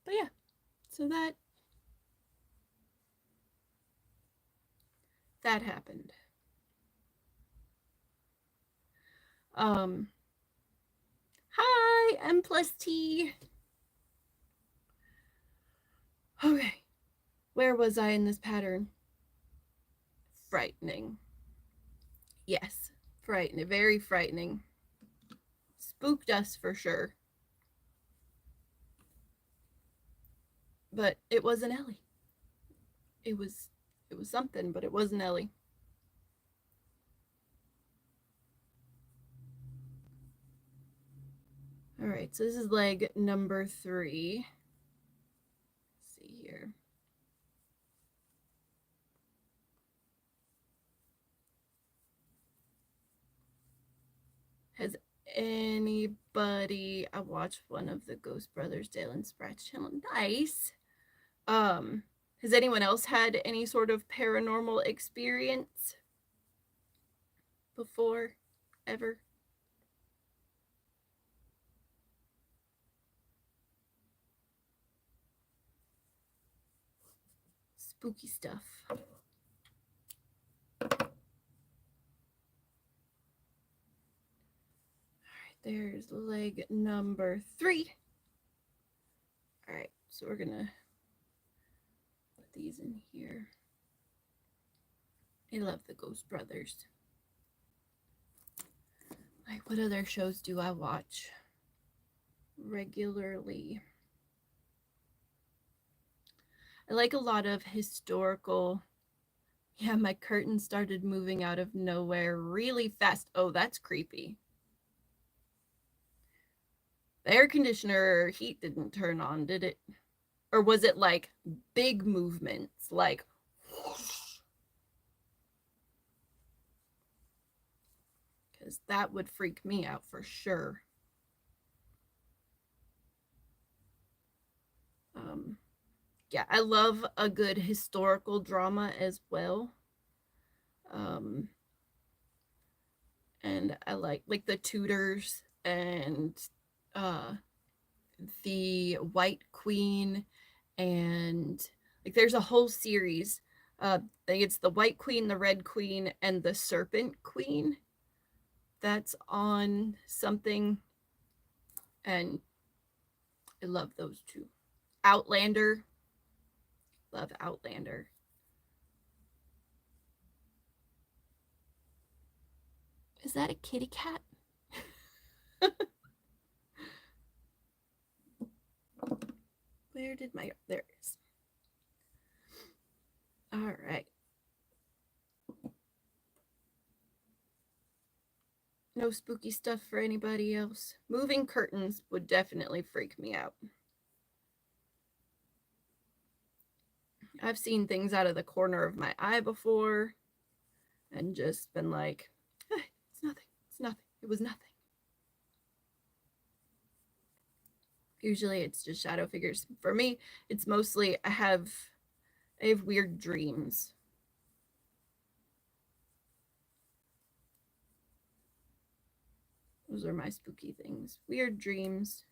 But yeah, so that happened. Hi, M plus T. Okay, where was I in this pattern? Frightening. Yes, frightening, very frightening. Spooked us for sure. But it wasn't Ellie. It was something, but it wasn't Ellie. All right, so this is leg number 3. Let's see here. Has anybody? I watched one of the Ghost Brothers Dale and Spratch channel. Nice. Has anyone else had any sort of paranormal experience before, ever? Spooky stuff. All right, there's leg number 3. All right, so we're gonna put these in here. I love the Ghost Brothers. Like, what other shows do I watch regularly? I like a lot of historical. Yeah, my curtain started moving out of nowhere really fast. Oh, that's creepy. The air conditioner heat didn't turn on, did it? Or was it like big movements, like whoosh? Because that would freak me out for sure. Yeah, I love a good historical drama as well. And I like the Tudors and uh the White Queen, and like there's a whole series. I think it's the White Queen, the Red Queen, and the Serpent Queen. That's on something, and I love those two. Outlander, love Outlander. Is that a kitty cat? Where did my, there it is. All right. No spooky stuff for anybody else. Moving curtains would definitely freak me out. I've seen things out of the corner of my eye before and just been like, it's nothing. It's nothing. It was nothing. Usually it's just shadow figures. For me, it's mostly I have weird dreams. Those are my spooky things. Weird dreams.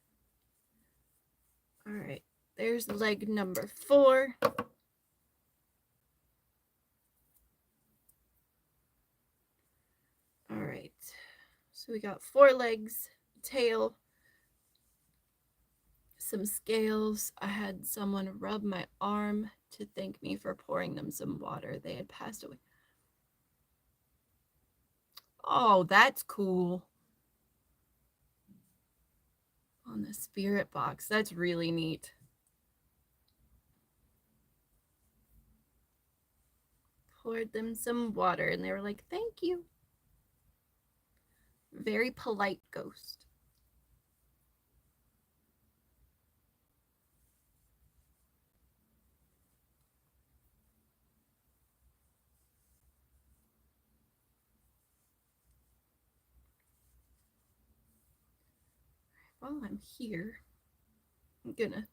All right. there's leg number 4. All right, so we got 4 legs, tail, some scales. I had someone rub my arm to thank me for pouring them some water. They had passed away. Oh, that's cool. On the spirit box. That's really neat. Poured them some water and they were like, thank you. Very polite ghost. While I'm here, I'm gonna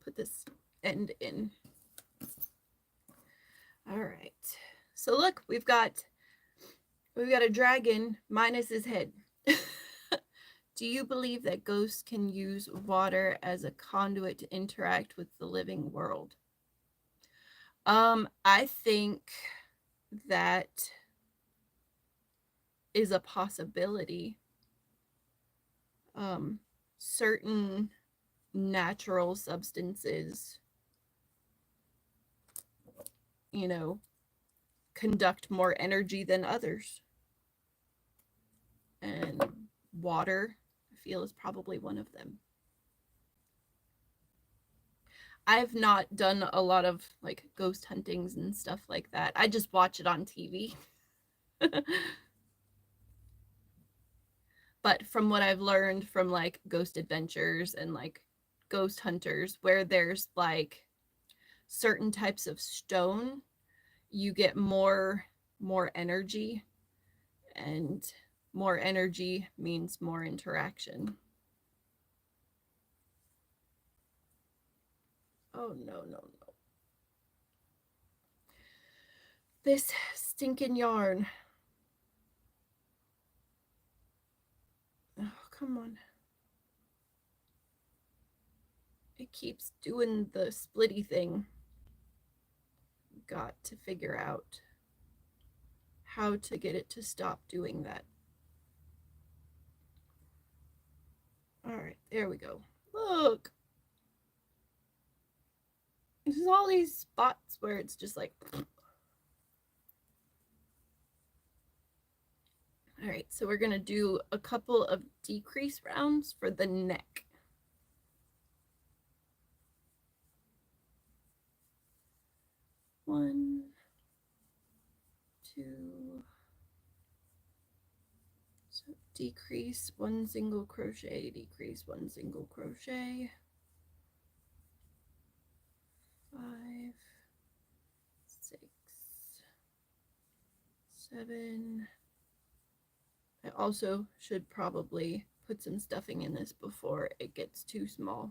put this end in. All right. So look, we've got a dragon minus his head. Do you believe that ghosts can use water as a conduit to interact with the living world? I think that is a possibility. Certain natural substances, you know, conduct more energy than others. And water, I feel, is probably one of them. I've not done a lot of like ghost huntings and stuff like that. I just watch it on TV. But from what I've learned from like ghost adventures and like ghost hunters, where there's like certain types of stone, you get more energy, and more energy means more interaction. Oh, no, no, no. This stinking yarn. Oh, come on. It keeps doing the splitty thing. Got to figure out how to get it to stop doing that. All right, there we go. Look. There's all these spots where it's just like... All right, so we're going to do a couple of decrease rounds for the neck. One, two, so decrease 1 single crochet, decrease 1 single crochet, 5, 6, 7. I also should probably put some stuffing in this before it gets too small.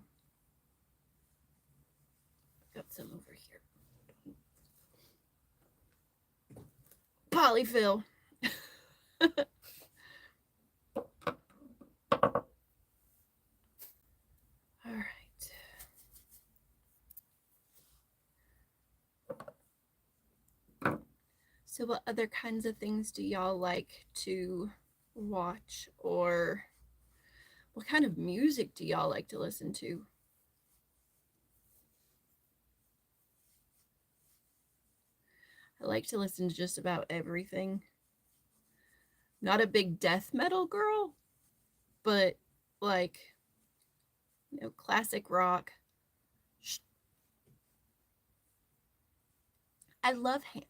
Got some over here. Polyfill. All right. So what other kinds of things do y'all like to watch, or what kind of music do y'all like to listen to? I like to listen to just about everything. Not a big death metal girl, but like, you know, classic rock. I love Hanson.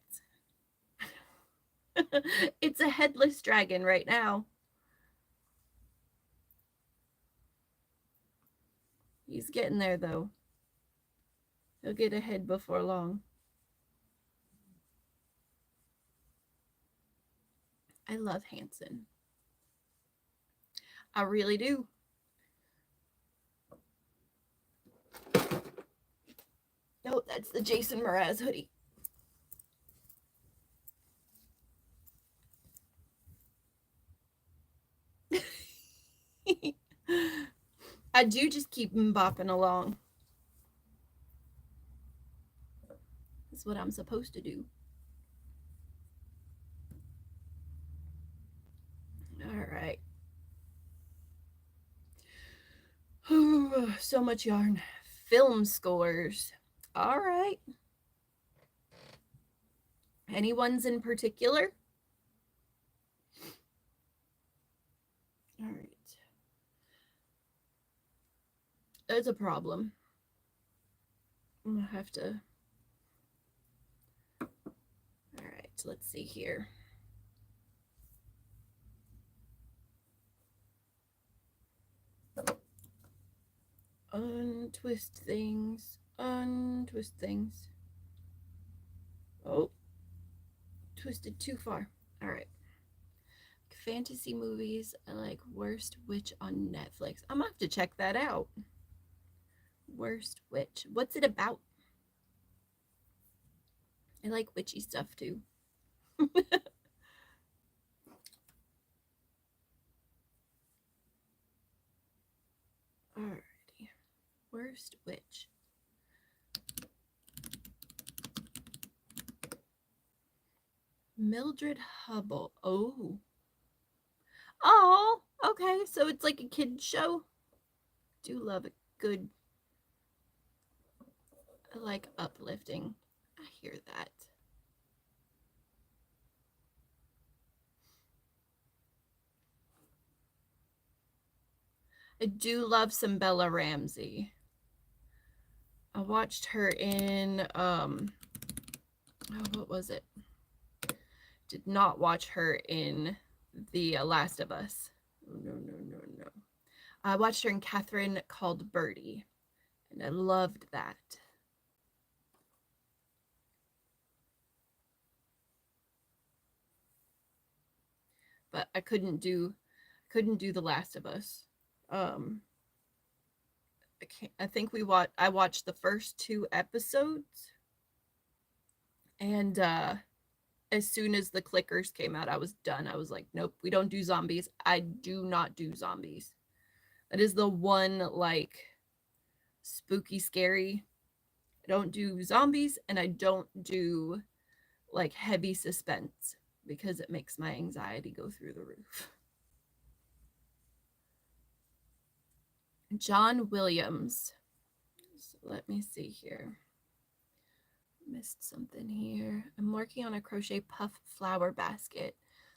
It's a headless dragon right now. He's getting there though. He'll get ahead before long. I love Hanson. I really do. Oh, that's the Jason Mraz hoodie. I do just keep bopping along. That's what I'm supposed to do. All right. So much yarn. Film scores. All right. Any ones in particular? All right. That's a problem. I'm gonna have to. All right, let's see here. Untwist things. Untwist things. Oh, twisted too far. All right. Fantasy movies. I like Worst Witch on Netflix. I'm gonna have to check that out. Worst Witch. What's it about? I like witchy stuff too. Alrighty. Worst Witch. Mildred Hubble. Oh. Oh, okay. So it's like a kid show. Do love a good, I like uplifting. I hear that. I do love some Bella Ramsey. I watched her in what was it? Did not watch her in The Last of Us. Oh, no. I watched her in Catherine Called Birdie, and I loved that. But I couldn't do The Last of Us. I think I watched the first 2 episodes, and as soon as the clickers came out, I was done. I was like, nope, we don't do zombies. I do not do zombies. That is the one, like, spooky, scary. I don't do zombies, and I don't do, like, heavy suspense because it makes my anxiety go through the roof. John Williams. So let me see here. Missed something here. I'm working on a crochet puff flower basket.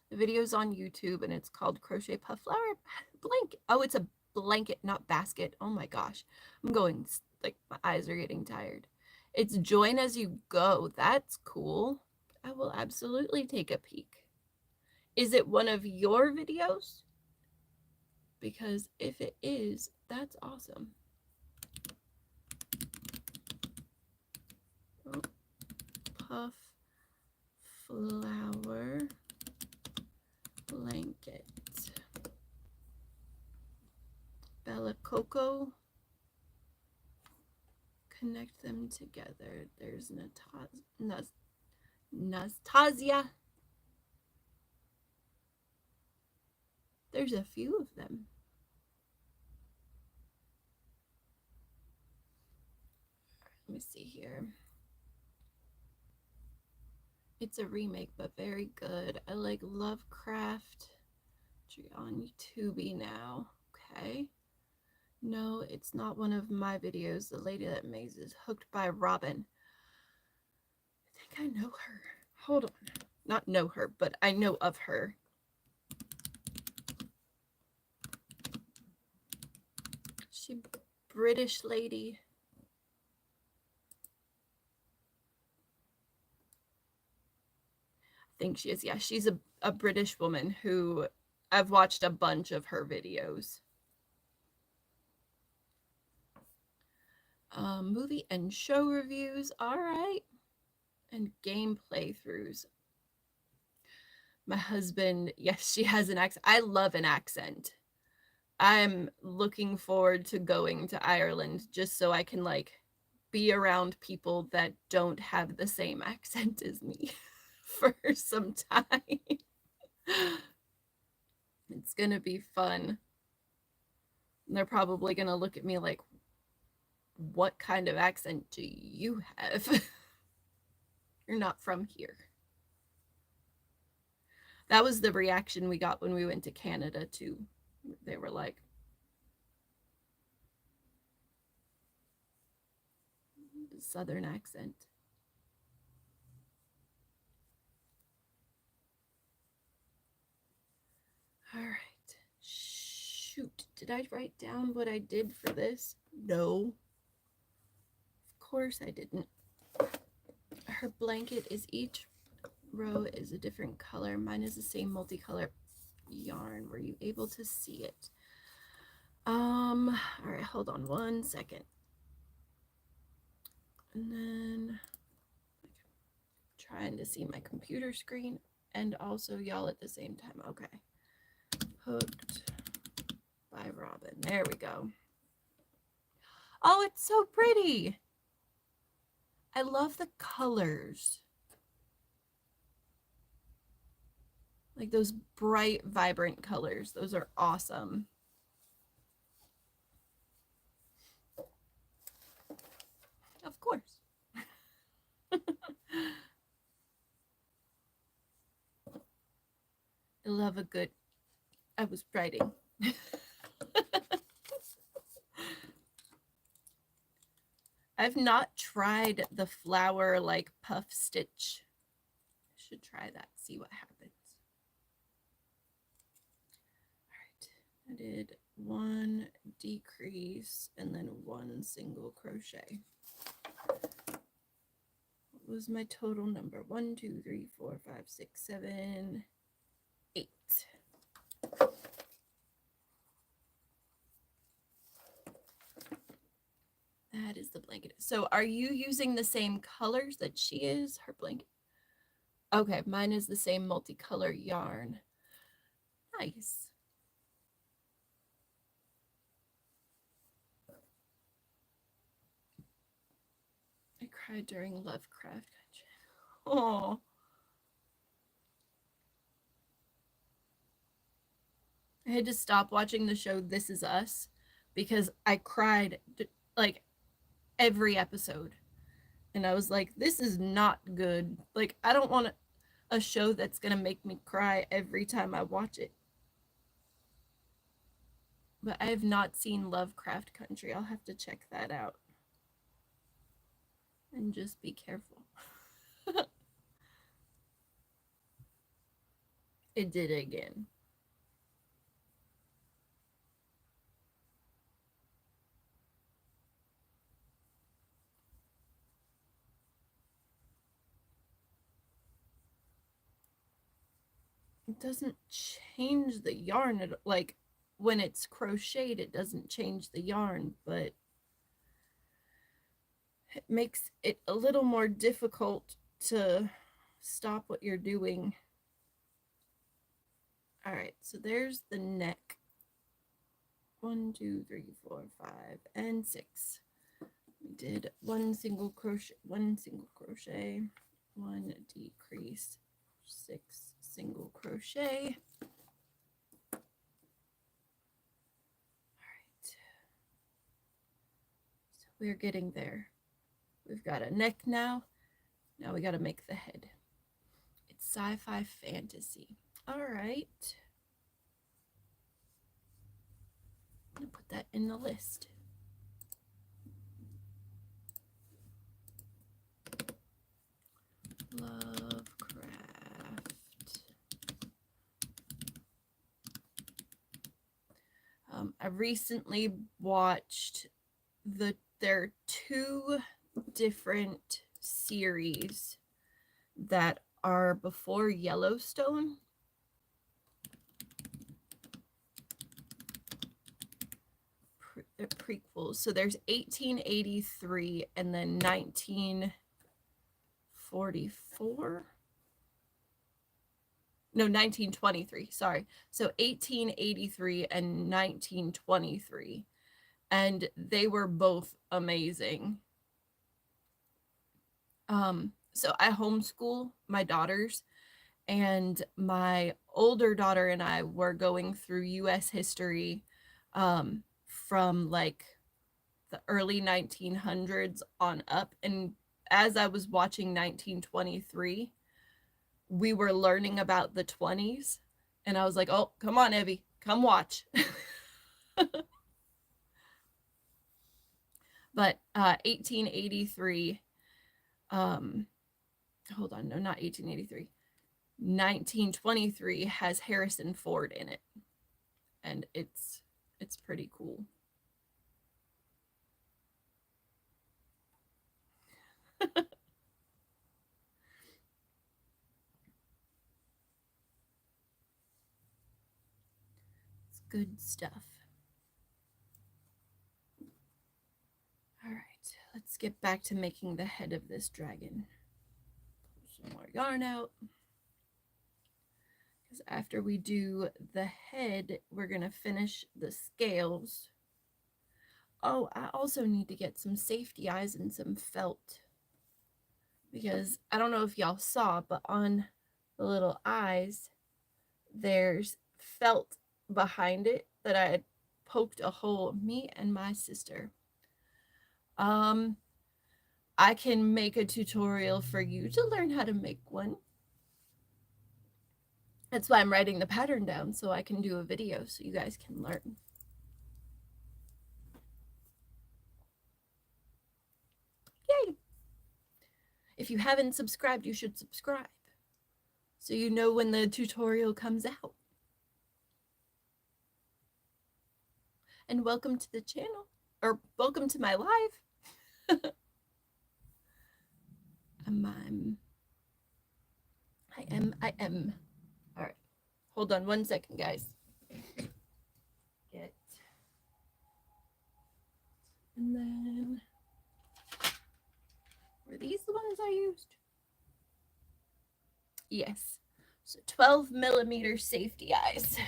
The video's on YouTube and it's called Crochet Puff Flower Blanket. Oh, it's a blanket, not basket. Oh my gosh. I'm going, like, my eyes are getting tired. It's join as you go. That's cool. I will absolutely take a peek. Is it one of your videos? Because if it is, that's awesome. Oh, puff flower blanket. Bella Coco. Connect them together. There's Nastasia. There's a few of them. Let me see here. It's a remake, but very good. I like Lovecraft. On YouTube now. Okay. No, it's not one of my videos. The lady that makes is Hooked by Robin. I think I know her. Hold on. Not know her, but I know of her. She British lady. I think she is. Yeah, she's a British woman who I've watched a bunch of her videos. Movie and show reviews. All right. And game playthroughs. My husband, yes, she has an accent. I love an accent. I'm looking forward to going to Ireland just so I can, like, be around people that don't have the same accent as me for some time. It's gonna be fun. And they're probably gonna look at me like, what kind of accent do you have? You're not from here. That was the reaction we got when we went to Canada too. They were like, Southern accent. All right. Shoot. Did I write down what I did for this? No. Of course I didn't. Her blanket is each row is a different color. Mine is the same multicolor yarn. Were you able to see it? All right, hold on 1 second. And then trying to see my computer screen and also y'all at the same time. Okay. Hooked by Robin. There we go. Oh, it's so pretty. I love the colors. Like those bright, vibrant colors. Those are awesome. Of course. I love a good, I was writing. I've not tried the flower like puff stitch. I should try that, see what happens. All right, I did 1 decrease and then 1 single crochet. What was my total number? 1, 2, 3, 4, 5, 6, 7, 8. That is the blanket. So are you using the same colors that she is, her blanket? Okay, mine is the same multicolor yarn. Nice. I cried during Lovecraft. Oh. I had to stop watching the show This Is Us because I cried like every episode. And I was like, this is not good. Like, I don't want a show that's going to make me cry every time I watch it. But I have not seen Lovecraft Country. I'll have to check that out. And just be careful. It did it again. It doesn't change the yarn. Like when it's crocheted, it doesn't change the yarn, but it makes it a little more difficult to stop what you're doing. All right, so there's the neck. 1, 2, 3, 4, 5, and 6. We did 1 single crochet, 1 single crochet, 1 decrease, 6 single crochet. All right, so we're getting there. We've got a neck now. Now we got to make the head. It's sci-fi fantasy. All right. I'm going to put that in the list. Lovecraft. I recently watched there are 2 different series that are before Yellowstone. Prequels. So there's 1883 and then 1944. No, 1923. Sorry. So 1883 and 1923. And they were both amazing. So I homeschool my daughters, and my older daughter and I were going through US history from like the early 1900s on up, and as I was watching 1923, we were learning about the 20s, and I was like, oh, come on, Evie, come watch. But 1883, hold on, no, not 1883. 1923 has Harrison Ford in it, and it's pretty cool. It's good stuff. All right, let's get back to making the head of this dragon. Pull some more yarn out, because after we do the head, we're gonna finish the scales. Oh, I also need to get some safety eyes and some felt, because I don't know if y'all saw, but on the little eyes, there's felt behind it that I had poked a hole, me and my sister. I can make a tutorial for you to learn how to make one. That's why I'm writing the pattern down, so I can do a video so you guys can learn. Yay! If you haven't subscribed, you should subscribe so you know when the tutorial comes out. And welcome to the channel, or welcome to my live. I am. All right. Hold on 1 second, guys. And then, were these the ones I used? Yes. So 12mm safety eyes.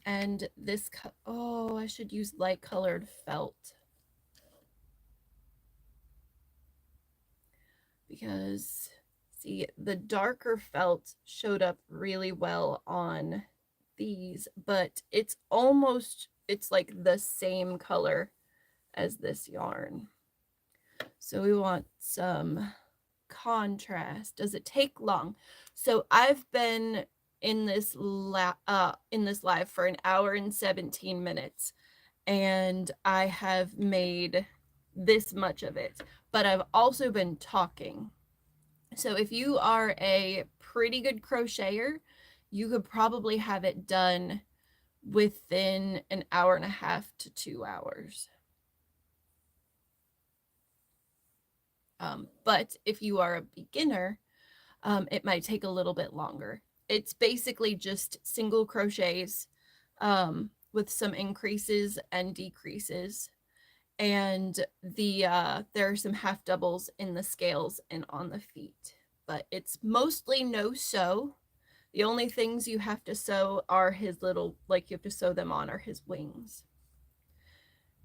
And this, oh, I should use light colored felt. Because, see, the darker felt showed up really well on these, but it's like the same color as this yarn. So we want some contrast. Does it take long? So I've been in this live for an hour and 17 minutes, and I have made this much of it, but I've also been talking. So if you are a pretty good crocheter, you could probably have it done within an hour and a half to 2 hours. But if you are a beginner, it might take a little bit longer. It's basically just single crochets with some increases and decreases. And there are some half doubles in the scales and on the feet. But it's mostly no sew. The only things you have to sew are his little, like you have to sew them on, are his wings.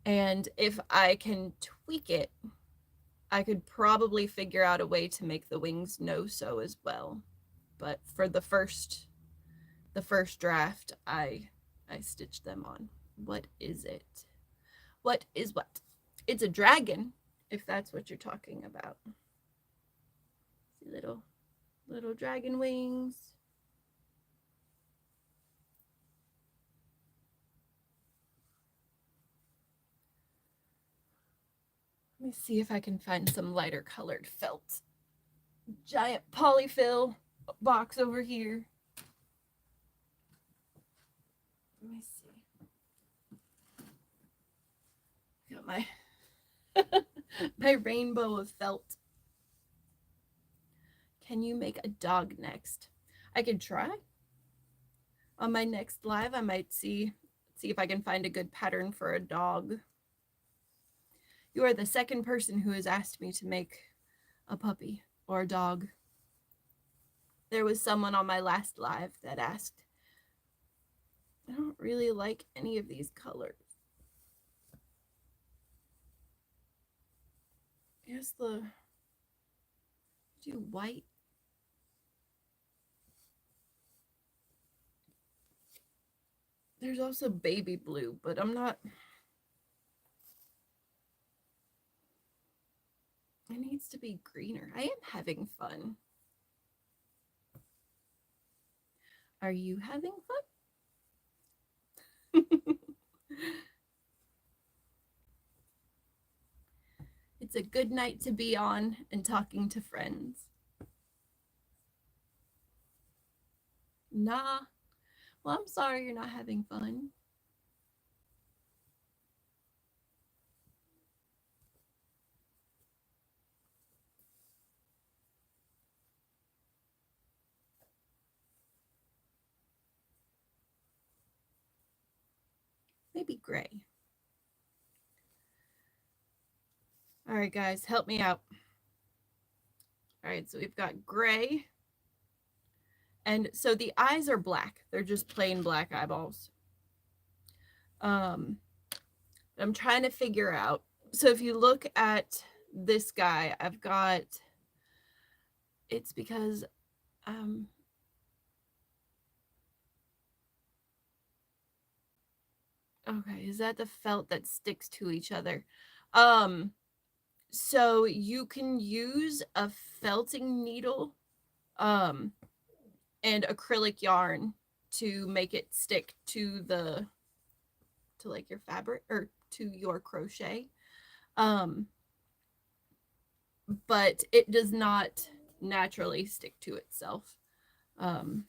And if I can tweak it, I could probably figure out a way to make the wings no sew as well. But for the first draft, I stitched them on. What is it? What is what? It's a dragon, if that's what you're talking about. See, little dragon wings. Let me see if I can find some lighter colored felt. Giant polyfill box over here. Let me see. Got my my rainbow of felt. Can you make a dog next? I could try. On my next live, I might see if I can find a good pattern for a dog. You are the second person who has asked me to make a puppy or a dog. There was someone on my last live that asked. I don't really like any of these colors. I guess do white. There's also baby blue, but I'm not. It needs to be greener. I am having fun. Are you having fun? It's a good night to be on and talking to friends. Nah. Well, I'm sorry you're not having fun. Maybe gray. All right, guys, help me out. All right, so we've got gray. And so the eyes are black. They're just plain black eyeballs. I'm trying to figure out. So if you look at this guy, I've got, it's because, okay, is that the felt that sticks to each other? So you can use a felting needle, and acrylic yarn to make it stick to like your fabric or to your crochet. But it does not naturally stick to itself. I'm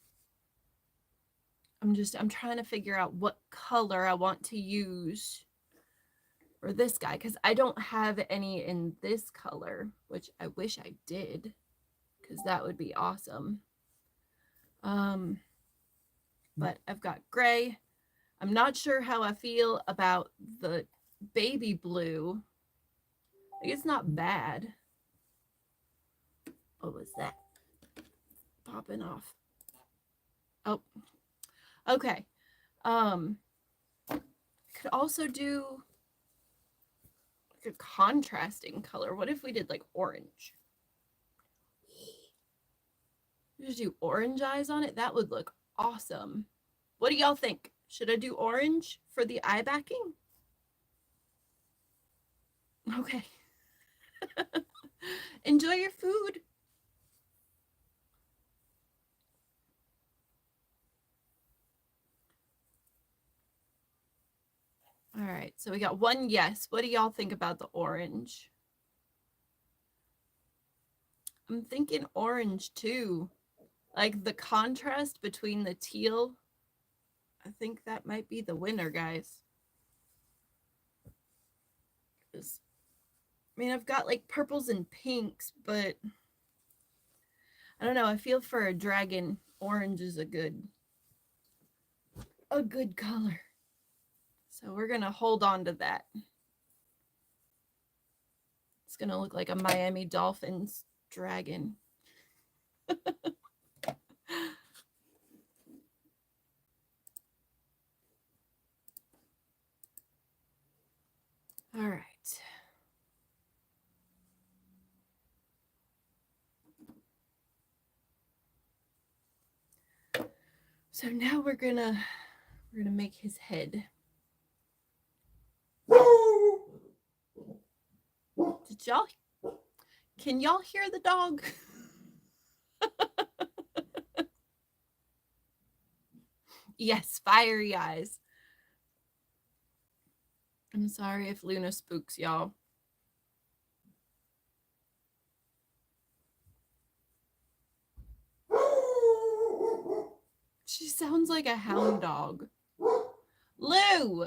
trying to figure out what color I want to use for this guy because I don't have any in this color, which I wish I did because that would be awesome. But I've got gray. I'm not sure how I feel about the baby blue. It's not bad. What was that? Popping off. Oh, okay. Could also do like a contrasting color. What if we did like orange? Just do orange eyes on it. That would look awesome. What do y'all think? Should I do orange for the eye backing? Okay. Enjoy your food. All right, so we got one yes. What do y'all think about the orange? I'm thinking orange too. Like the contrast between the teal. I think that might be the winner, guys. I mean, I've got like purples and pinks, but I don't know. I feel for a dragon, orange is a good color. So we're going to hold on to that. It's going to look like a Miami Dolphins dragon. All right. So now we're gonna make his head. Can y'all hear the dog? Yes, fiery eyes. I'm sorry if Luna spooks y'all. She sounds like a hound dog. Lou!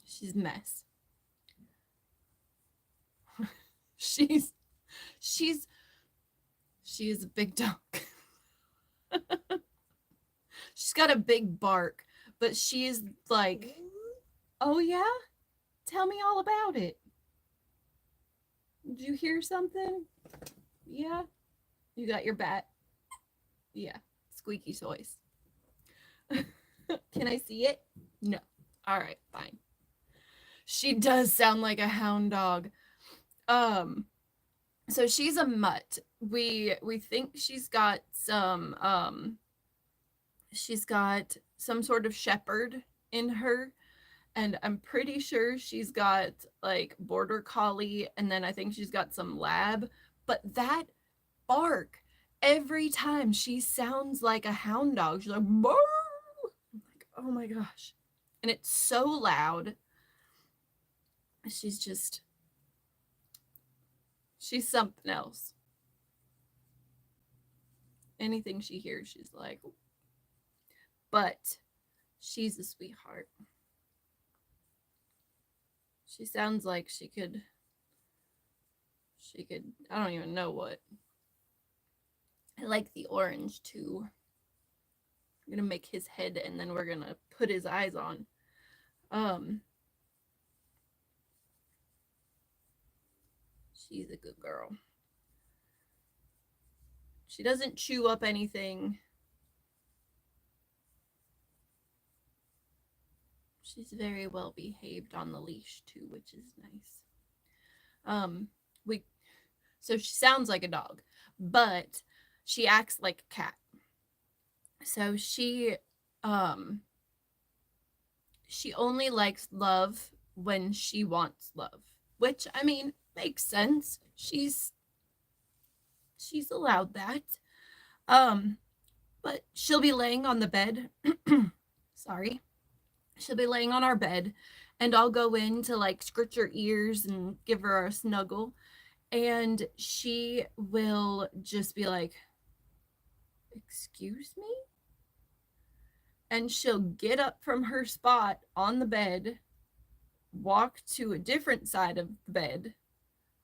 She's a mess. She is a big dog. She's got a big bark, but she's like, oh yeah? Tell me all about it. Did you hear something? Yeah? You got your bat? Yeah. Squeaky toys. Can I see it? No. All right, fine. She does sound like a hound dog. So she's a mutt. We think she's got some sort of shepherd in her, And I'm pretty sure she's got like border collie, and then I think she's got some lab. But that bark, every time she sounds like a hound dog. She's like, "Bark!" I'm like, oh my gosh. And it's so loud. She's just, she's something else. Anything she hears, she's like, but she's a sweetheart. She sounds like she could, I don't even know what. I like the orange too. I'm gonna make his head and then we're gonna put his eyes on. She's a good girl. She doesn't chew up anything. She's very well behaved on the leash too, which is nice. We so she sounds like a dog, but she acts like a cat. So she only likes love when she wants love, which I mean makes sense. She's allowed that. Um, but she'll be laying on the bed. Sorry. She'll be laying on our bed, and I'll go in to like scratch her ears and give her a snuggle, and she will just be like, "Excuse me?" And she'll get up from her spot on the bed, walk to a different side of the bed,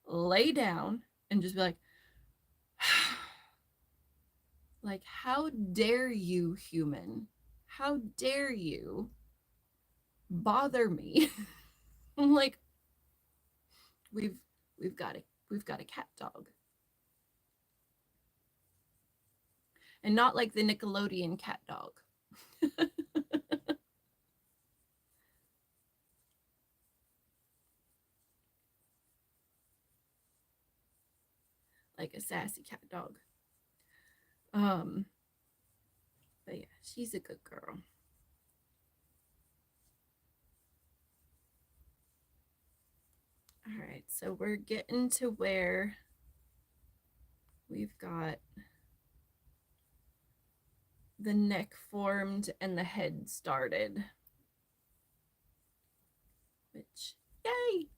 lay down, and just be like, like, how dare you, human? How dare you bother me? I'm like, we've we've got a cat dog. And not like the Nickelodeon cat dog. Like a sassy cat dog. Um, but yeah, she's a good girl. All right, so we're getting to where we've got the neck formed and the head started. Which, yay!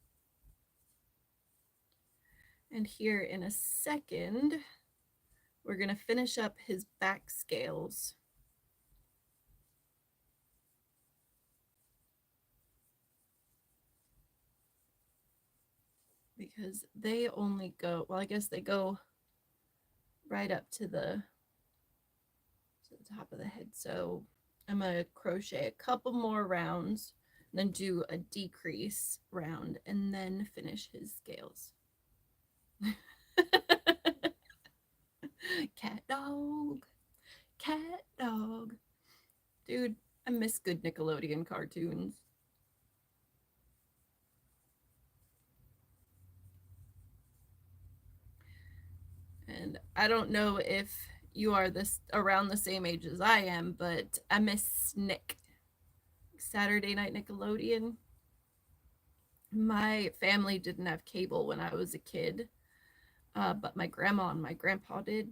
And here in a second, we're going to finish up his back scales. Because they only go, well, I guess they go right up to the top of the head. So I'm going to crochet a couple more rounds, then do a decrease round, and then finish his scales. Cat dog. Cat dog. Dude, I miss good Nickelodeon cartoons. And I don't know if you are this around the same age as I am, but I miss Nick. Saturday Night Nickelodeon. My family didn't have cable when I was a kid, but my grandma and my grandpa did.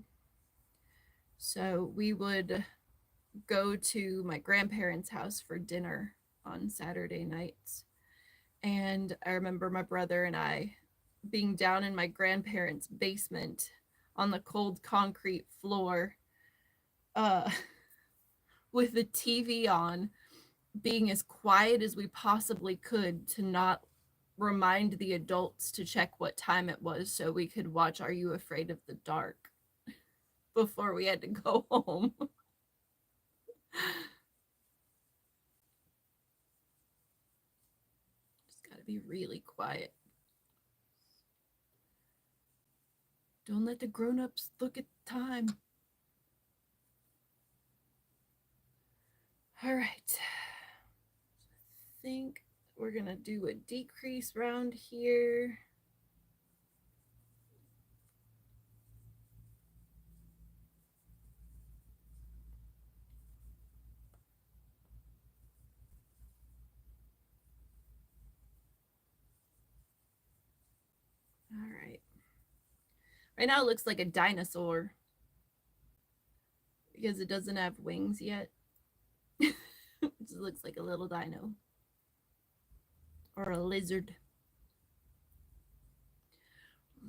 So we would go to my grandparents' house for dinner on Saturday nights. And I remember my brother and I being down in my grandparents' basement on the cold concrete floor uh, with the TV on, being as quiet as we possibly could to not remind the adults to check what time it was so we could watch Are You Afraid of the Dark before we had to go home. Just gotta be really quiet. Don't let the grown-ups look at the time. All right. I think we're gonna do a decrease round here. Right now it looks like a dinosaur because it doesn't have wings yet. It just looks like a little dino or a lizard.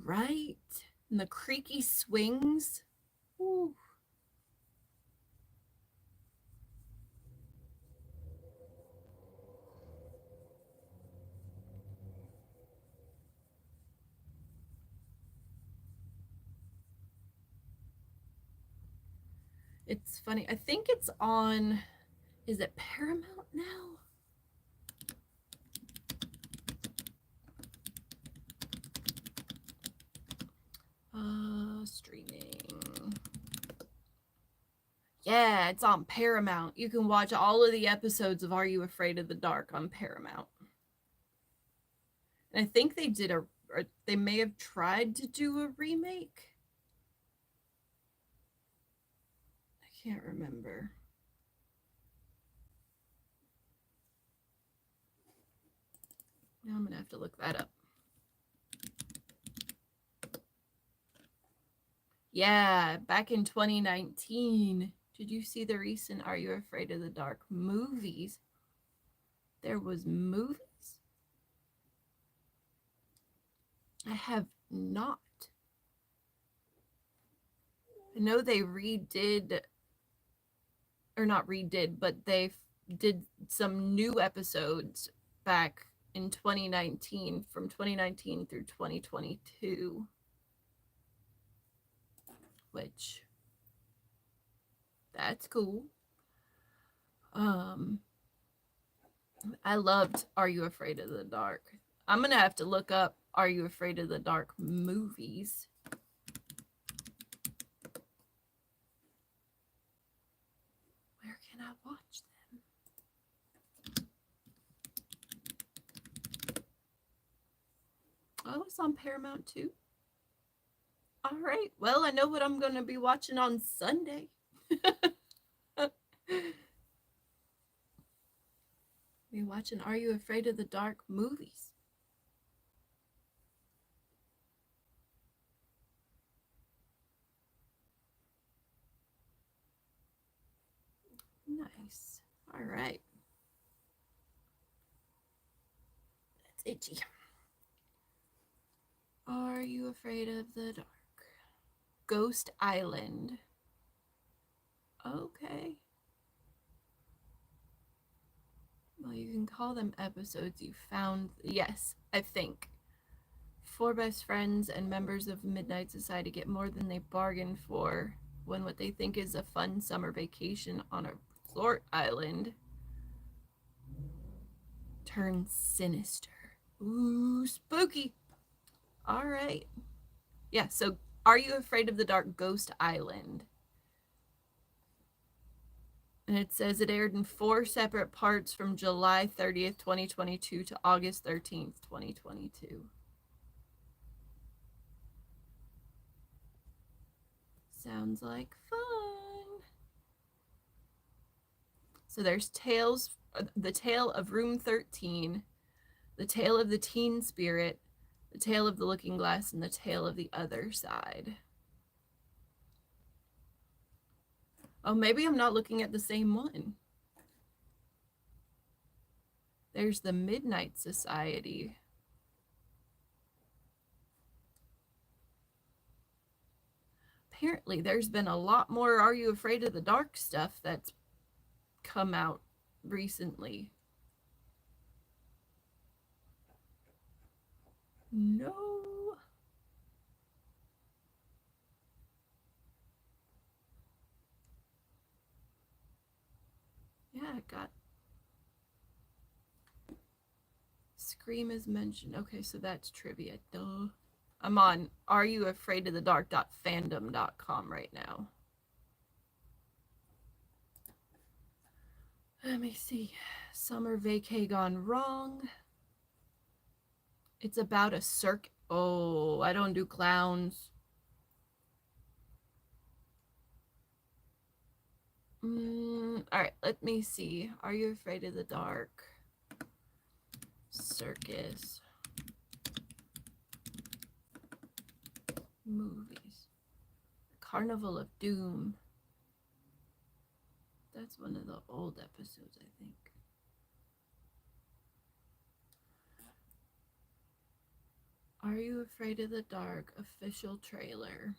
Right? And the creaky swings. Ooh. It's funny. I think it's on, is it Paramount now? Streaming. Yeah, it's on Paramount. You can watch all of the episodes of Are You Afraid of the Dark on Paramount. And I think they did or they may have tried to do a remake. I can't remember. Now I'm gonna have to look that up. Yeah, back in 2019. Did you see the recent Are You Afraid of the Dark movies? There was movies? I have not. I know they redid, or not redid, but they did some new episodes back in 2019, from 2019 through 2022, which that's cool. I loved Are You Afraid of the Dark. I'm gonna have to look up Are You Afraid of the Dark movies. Where can I watch them? Oh, it's on Paramount too. All right. Well, I know what I'm going to be watching on Sunday. Be watching Are You Afraid of the Dark movies. Nice. All right. That's itchy. Are You Afraid of the Dark? Ghost Island. Okay. Well, you can call them episodes you found. Yes, I think. 4 best friends and members of Midnight Society get more than they bargained for when what they think is a fun summer vacation on a resort island turns sinister. Ooh, spooky. All right. Yeah, so Are You Afraid of the Dark? Ghost Island. And it says it aired in 4 separate parts from July 30th, 2022 to August 13th, 2022. Sounds like fun. So there's tales, the tale of Room 13, the tale of the teen spirit, the tale of the looking glass, and the tale of the other side. Oh, maybe I'm not looking at the same one. There's the Midnight Society. Apparently, there's been a lot more Are You Afraid of the Dark stuff that's come out recently. No. Yeah, it got Scream is mentioned. Okay, so that's trivia. Duh. I'm on areyoufraidofthedark.fandom.com right now. Let me see. Summer vacay gone wrong. It's about a circus. Oh, I don't do clowns. All right, let me see. Are You Afraid of the Dark? Circus movies. Carnival of Doom. That's one of the old episodes, I think. Are You Afraid of the Dark official trailer?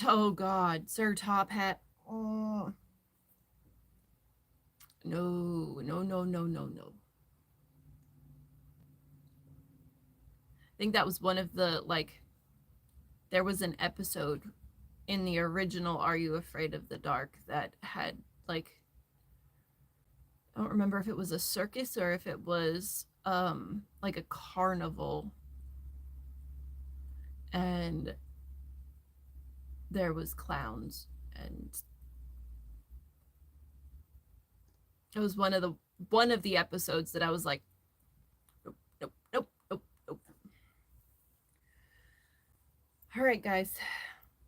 Oh God, Sir Top Hat. Oh. No. I think that was one of the, like, there was an episode in the original Are You Afraid of the Dark that had, like, I don't remember if it was a circus or if it was like a carnival, and there was clowns, and it was one of the episodes that I was like, nope. All right, guys,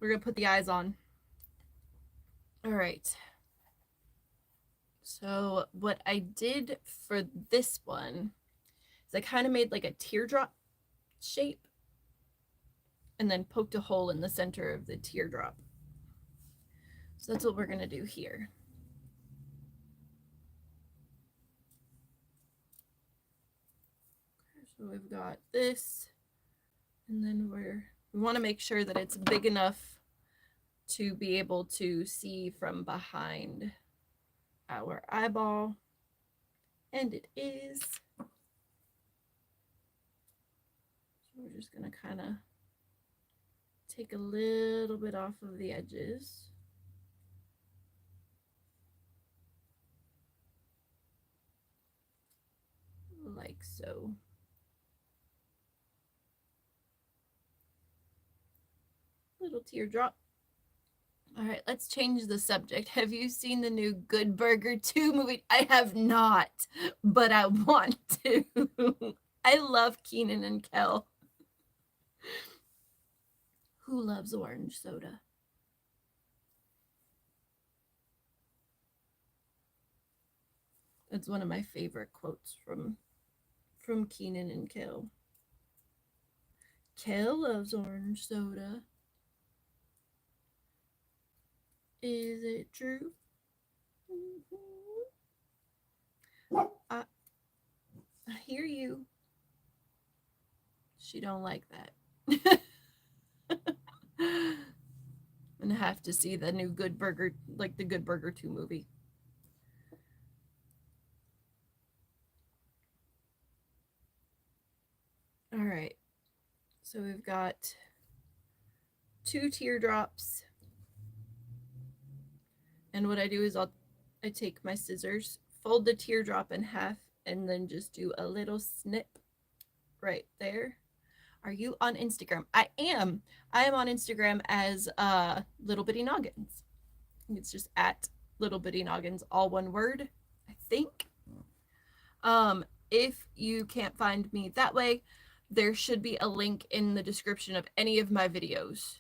we're gonna put the eyes on. All right, so what I did for this one is I kind of made like a teardrop shape and then poked a hole in the center of the teardrop. So that's what we're gonna do here. So we've got this, and then we want to make sure that it's big enough to be able to see from behind our eyeball, and it is. So we're just gonna kind of take a little bit off of the edges. Like so. Little teardrop. All right, let's change the subject. Have you seen the new Good Burger 2 movie? I have not, but I want to. I love Keenan and Kel. Who loves orange soda? That's one of my favorite quotes from Keenan and Kel. Kel loves orange soda. Is it true? I hear you. She don't like that. I'm gonna have to see the new Good Burger, like the Good Burger 2 movie. All right, so we've got 2 teardrops, and what I do is I take my scissors, fold the teardrop in half, and then just do a little snip right there. Are you on Instagram? I am on Instagram as Little Bitty Noggins. It's just at Little Bitty Noggins, all one word, I think. If you can't find me that way, there should be a link in the description of any of my videos.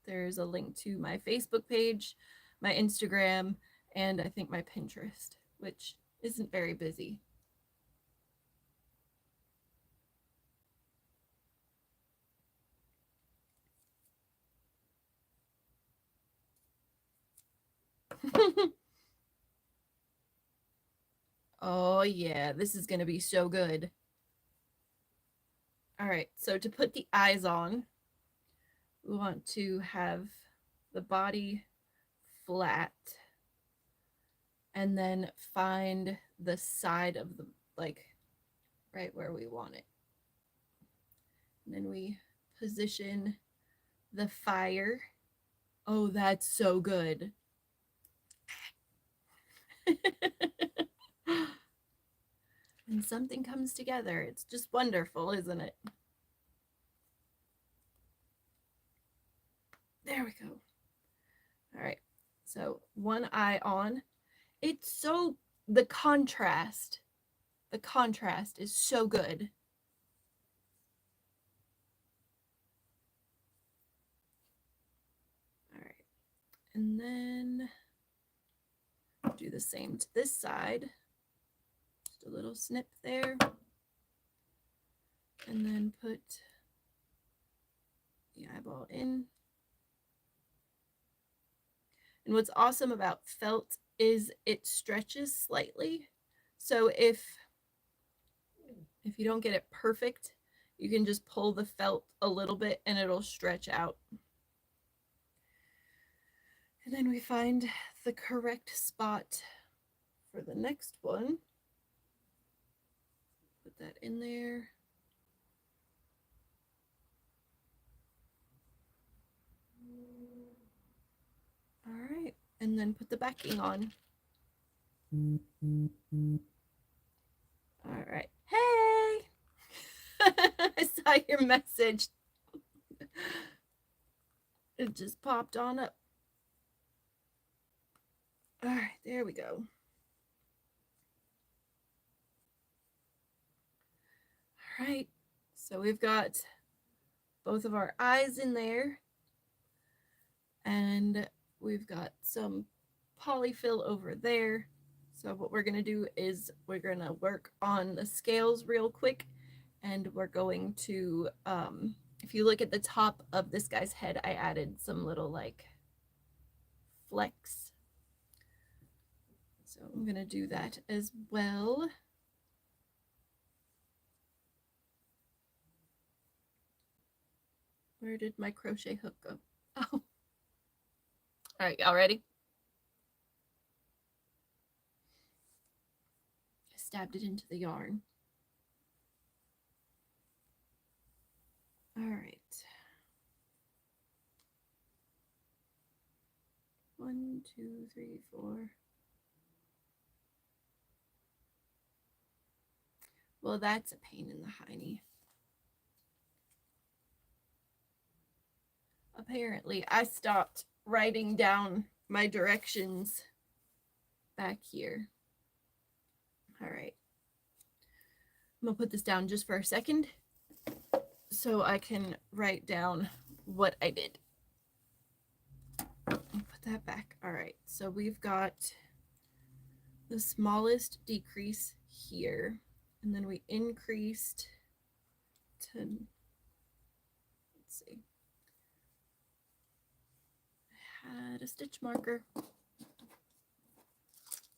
There's a link to my Facebook page, my Instagram, and I think my Pinterest, which isn't very busy. Oh yeah, this is gonna be so good. All right, so to put the eyes on, we want to have the body flat and then find the side of the, like, right where we want it. And then we position the fire. Oh, that's so good. And something comes together. It's just wonderful, isn't it? There we go. All right. So one eye on. It's so, the contrast is so good. All right. And then Do the same to this side. Just a little snip there. And then put the eyeball in. And what's awesome about felt is it stretches slightly. So if you don't get it perfect, you can just pull the felt a little bit and it'll stretch out. And then we find the correct spot for the next one. Put that in there. All right, and then put the backing on. All right. Hey! I saw your message. It just popped on up. All right, there we go. All right, so we've got both of our eyes in there, and we've got some polyfill over there. So what we're going to do is we're going to work on the scales real quick, and we're going to, if you look at the top of this guy's head, I added some little like flecks. So I'm going to do that as well. Where did my crochet hook go? Oh. All right, y'all ready? I stabbed it into the yarn. All right. 1, 2, 3, 4. Well, that's a pain in the hiney. Apparently, I stopped writing down my directions back here. All right. I'm gonna put this down just for a second so I can write down what I did. Put that back. All right, so we've got the smallest decrease here, and then we increased to, let's see, I had a stitch marker.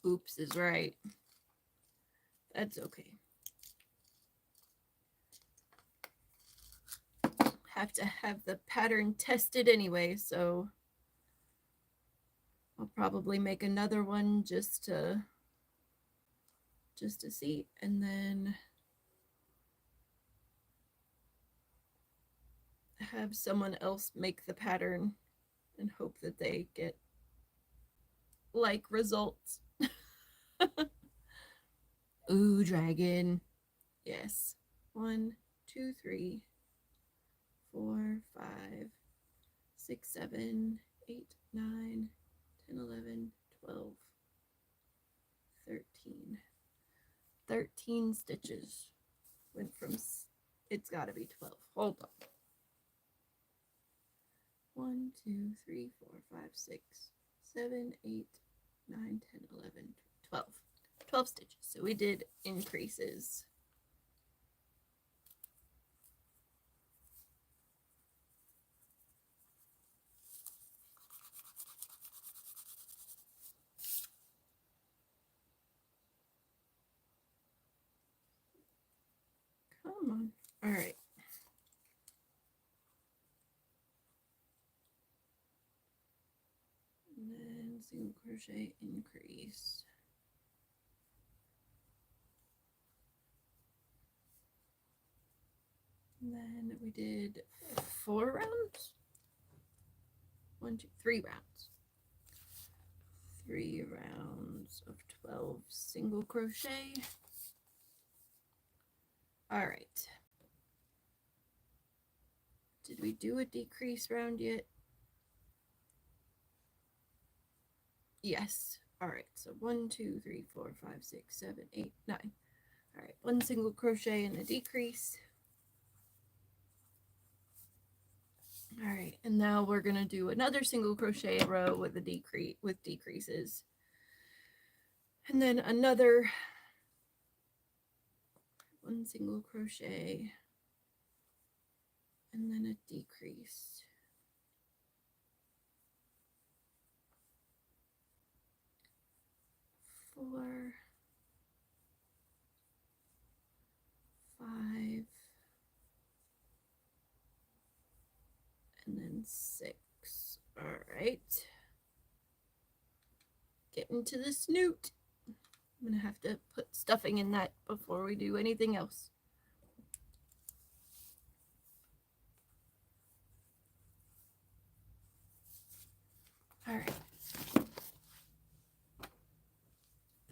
Oops is right. That's okay. Have to have the pattern tested anyway, so I'll probably make another one just to see, and then have someone else make the pattern and hope that they get like results. Ooh, dragon. Yes. 1, 2, 3, 4, 5, 6, 7, 8, 9, 10, 11, 12, 13. 13 stitches. Went from, it's got to be 12. Hold on. 1, 2, 3, 4, 5, 6, 7, 8, 9, 10, 11, 12. 12 stitches. So we did increases. Come on. All right. And then single crochet increase. And then we did 4 rounds. 1, 2, 3 rounds. 3 rounds of 12 single crochet. All right. Did we do a decrease round yet? Yes. All right. So 1, 2, 3, 4, 5, 6, 7, 8, 9. All right. 1 single crochet and a decrease. All right, and now we're gonna do another single crochet row with a decreases. And then another 1 single crochet, and then a decrease. Four, 5, and then 6. All right. Get into the snoot. I'm gonna have to put stuffing in that before we do anything else. All right.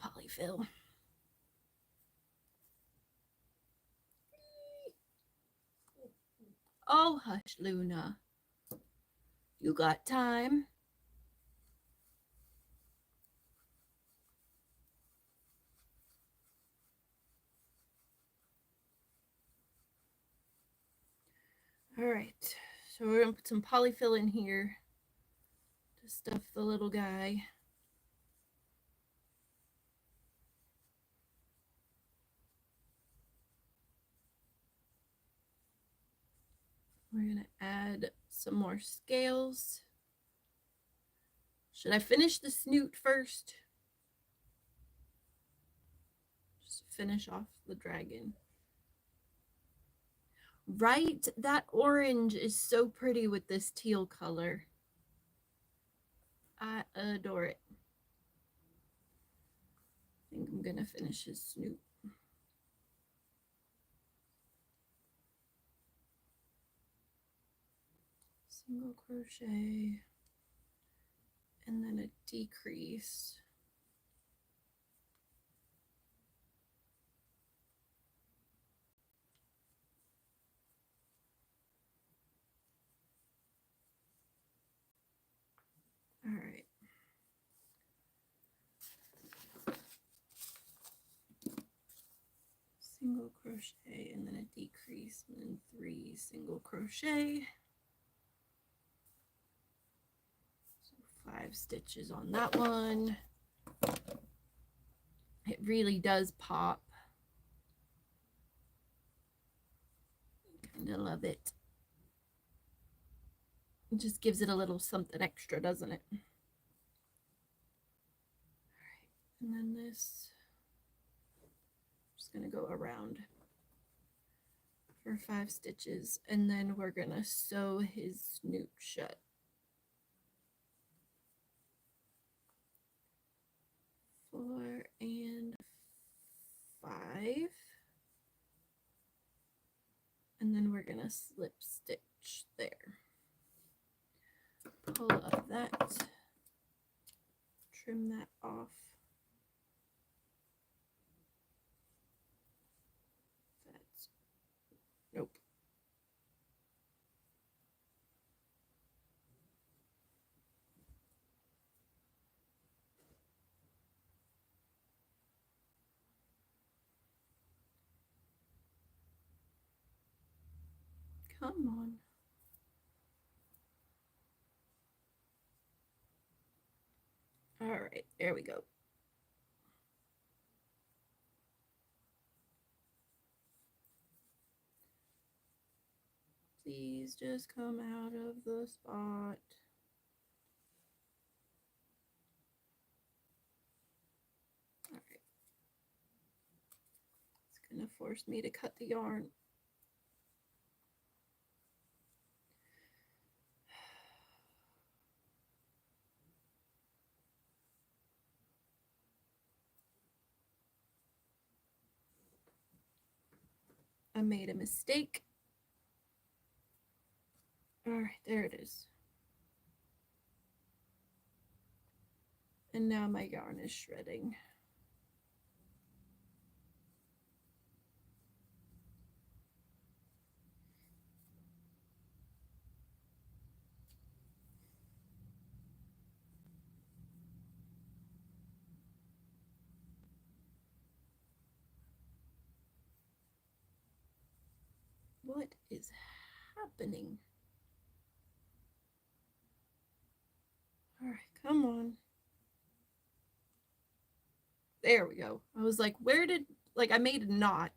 Polyfill. Oh, hush, Luna. You got time? All right. So we're going to put some polyfill in here to stuff the little guy. We're going to add some more scales. Should I finish the snoot first? Just finish off the dragon. Right? That orange is so pretty with this teal color. I adore it. I think I'm going to finish his snoot. Single crochet, and then a decrease. All right. Single crochet, and then a decrease, and then 3 single crochet. So 5 stitches on that one. It really does pop. Kind of love it. It just gives it a little something extra, doesn't it? All right, and then this, I'm just gonna go around for 5 stitches, and then we're gonna sew his snoot shut. 4 and 5, and then we're gonna slip stitch there. Pull up that, trim that off. That's, nope. Come on. All right, there we go. Please just come out of the spot. All right. It's gonna force me to cut the yarn. I made a mistake. All right, there it is. And now my yarn is shredding. What is happening? All right, come on. There we go. I was like, where did, like, I made a knot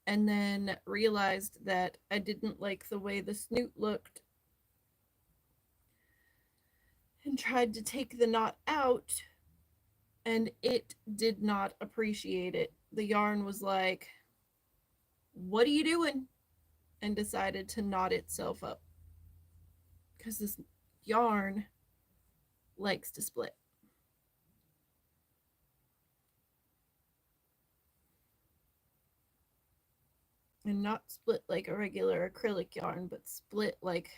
and then realized that I didn't like the way the snoot looked and tried to take the knot out, and it did not appreciate it. The yarn was like, what are you doing? And decided to knot itself up because this yarn likes to split. And not split like a regular acrylic yarn, but split like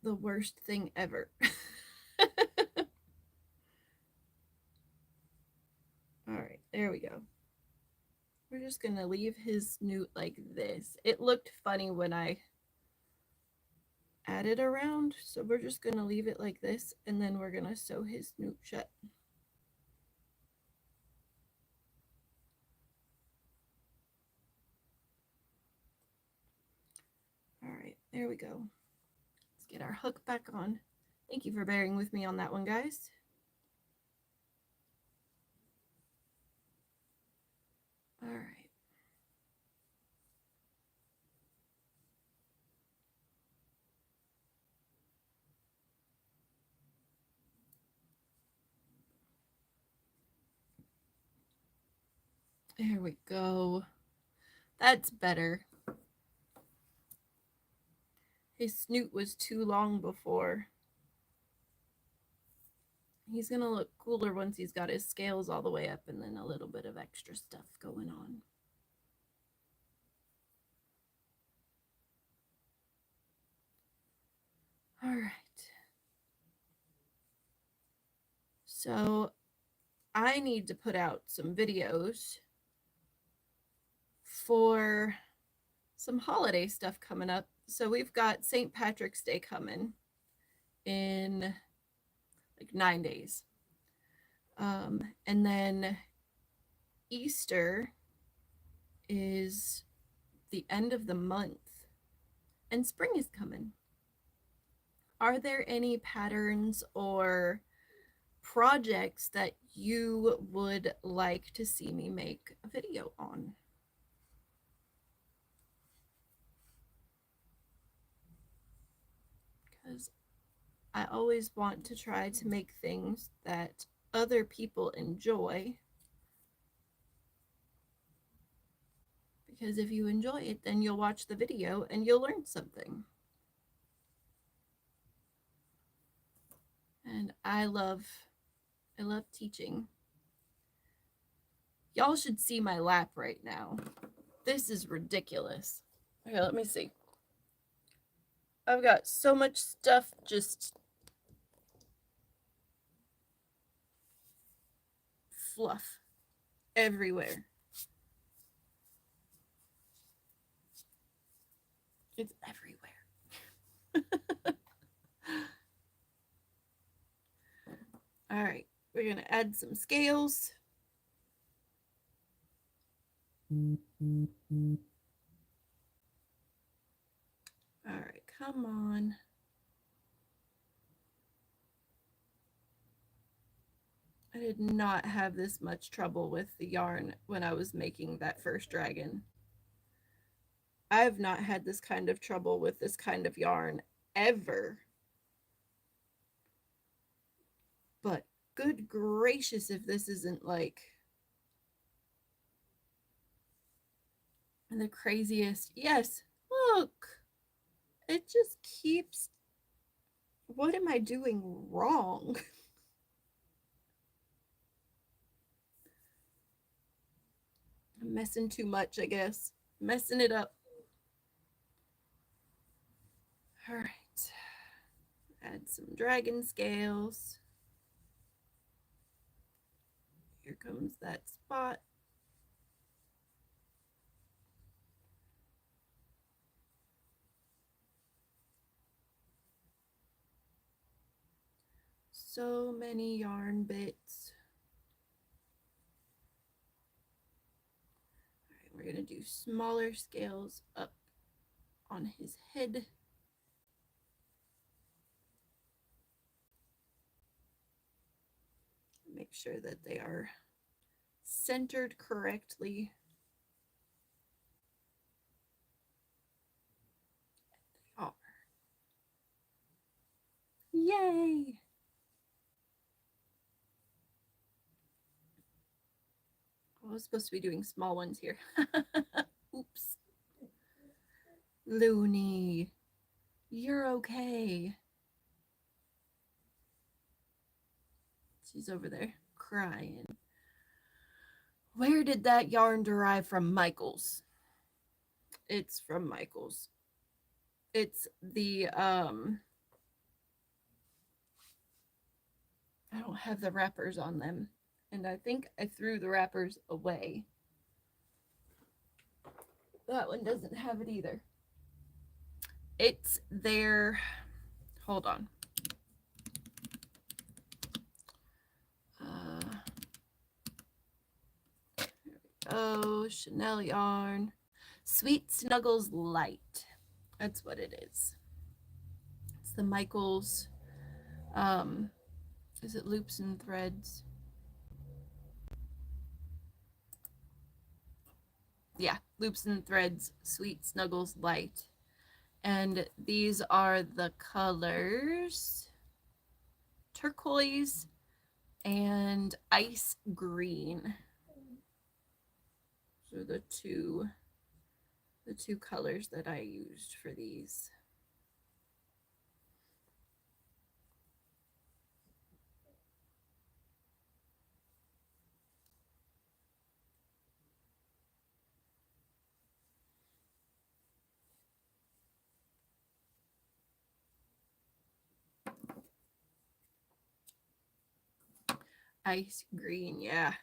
the worst thing ever. All right, there we go. We're just gonna leave his snoot like this. It looked funny when I added around, so we're just gonna leave it like this, and then we're gonna sew his snoot shut. All right, there we go. Let's get our hook back on. Thank you for bearing with me on that one, guys. All right. There we go. That's better. His snoot was too long before. He's gonna look cooler once he's got his scales all the way up and then a little bit of extra stuff going on. All right. So I need to put out some videos for some holiday stuff coming up. So we've got St. Patrick's Day coming in like 9 days. And then Easter is the end of the month, and spring is coming. Are there any patterns or projects that you would like to see me make a video on? Because I always want to try to make things that other people enjoy. Because if you enjoy it, then you'll watch the video and you'll learn something. And I love teaching. Y'all should see my lap right now. This is ridiculous. Okay, let me see. I've got so much stuff just fluff everywhere. It's everywhere. All right, we're going to add some scales. All right, come on. I did not have this much trouble with the yarn when I was making that first dragon. I've not had this kind of trouble with this kind of yarn ever. But good gracious, if this isn't like the craziest. Yes, look. It just keeps. What am I doing wrong? I'm messing too much, I guess. Messing it up. All right. Add some dragon scales. Here comes that spot. So many yarn bits. All right, we're going to do smaller scales up on his head. Make sure that they are centered correctly. They are. Yay! I was supposed to be doing small ones here. Oops. Looney, you're okay. She's over there crying. Where did that yarn derive from? Michael's. It's from Michael's. It's the I don't have the wrappers on them, and I think I threw the wrappers away. That one doesn't have it either. It's their, hold on. Oh, Chanel yarn. Sweet Snuggles Light. That's what it is. It's the Michael's, is it Loops and Threads? Yeah, Loops and Threads, Sweet Snuggles Light. And these are the colors turquoise and ice green. So the two colors that I used for these. Ice green, yeah.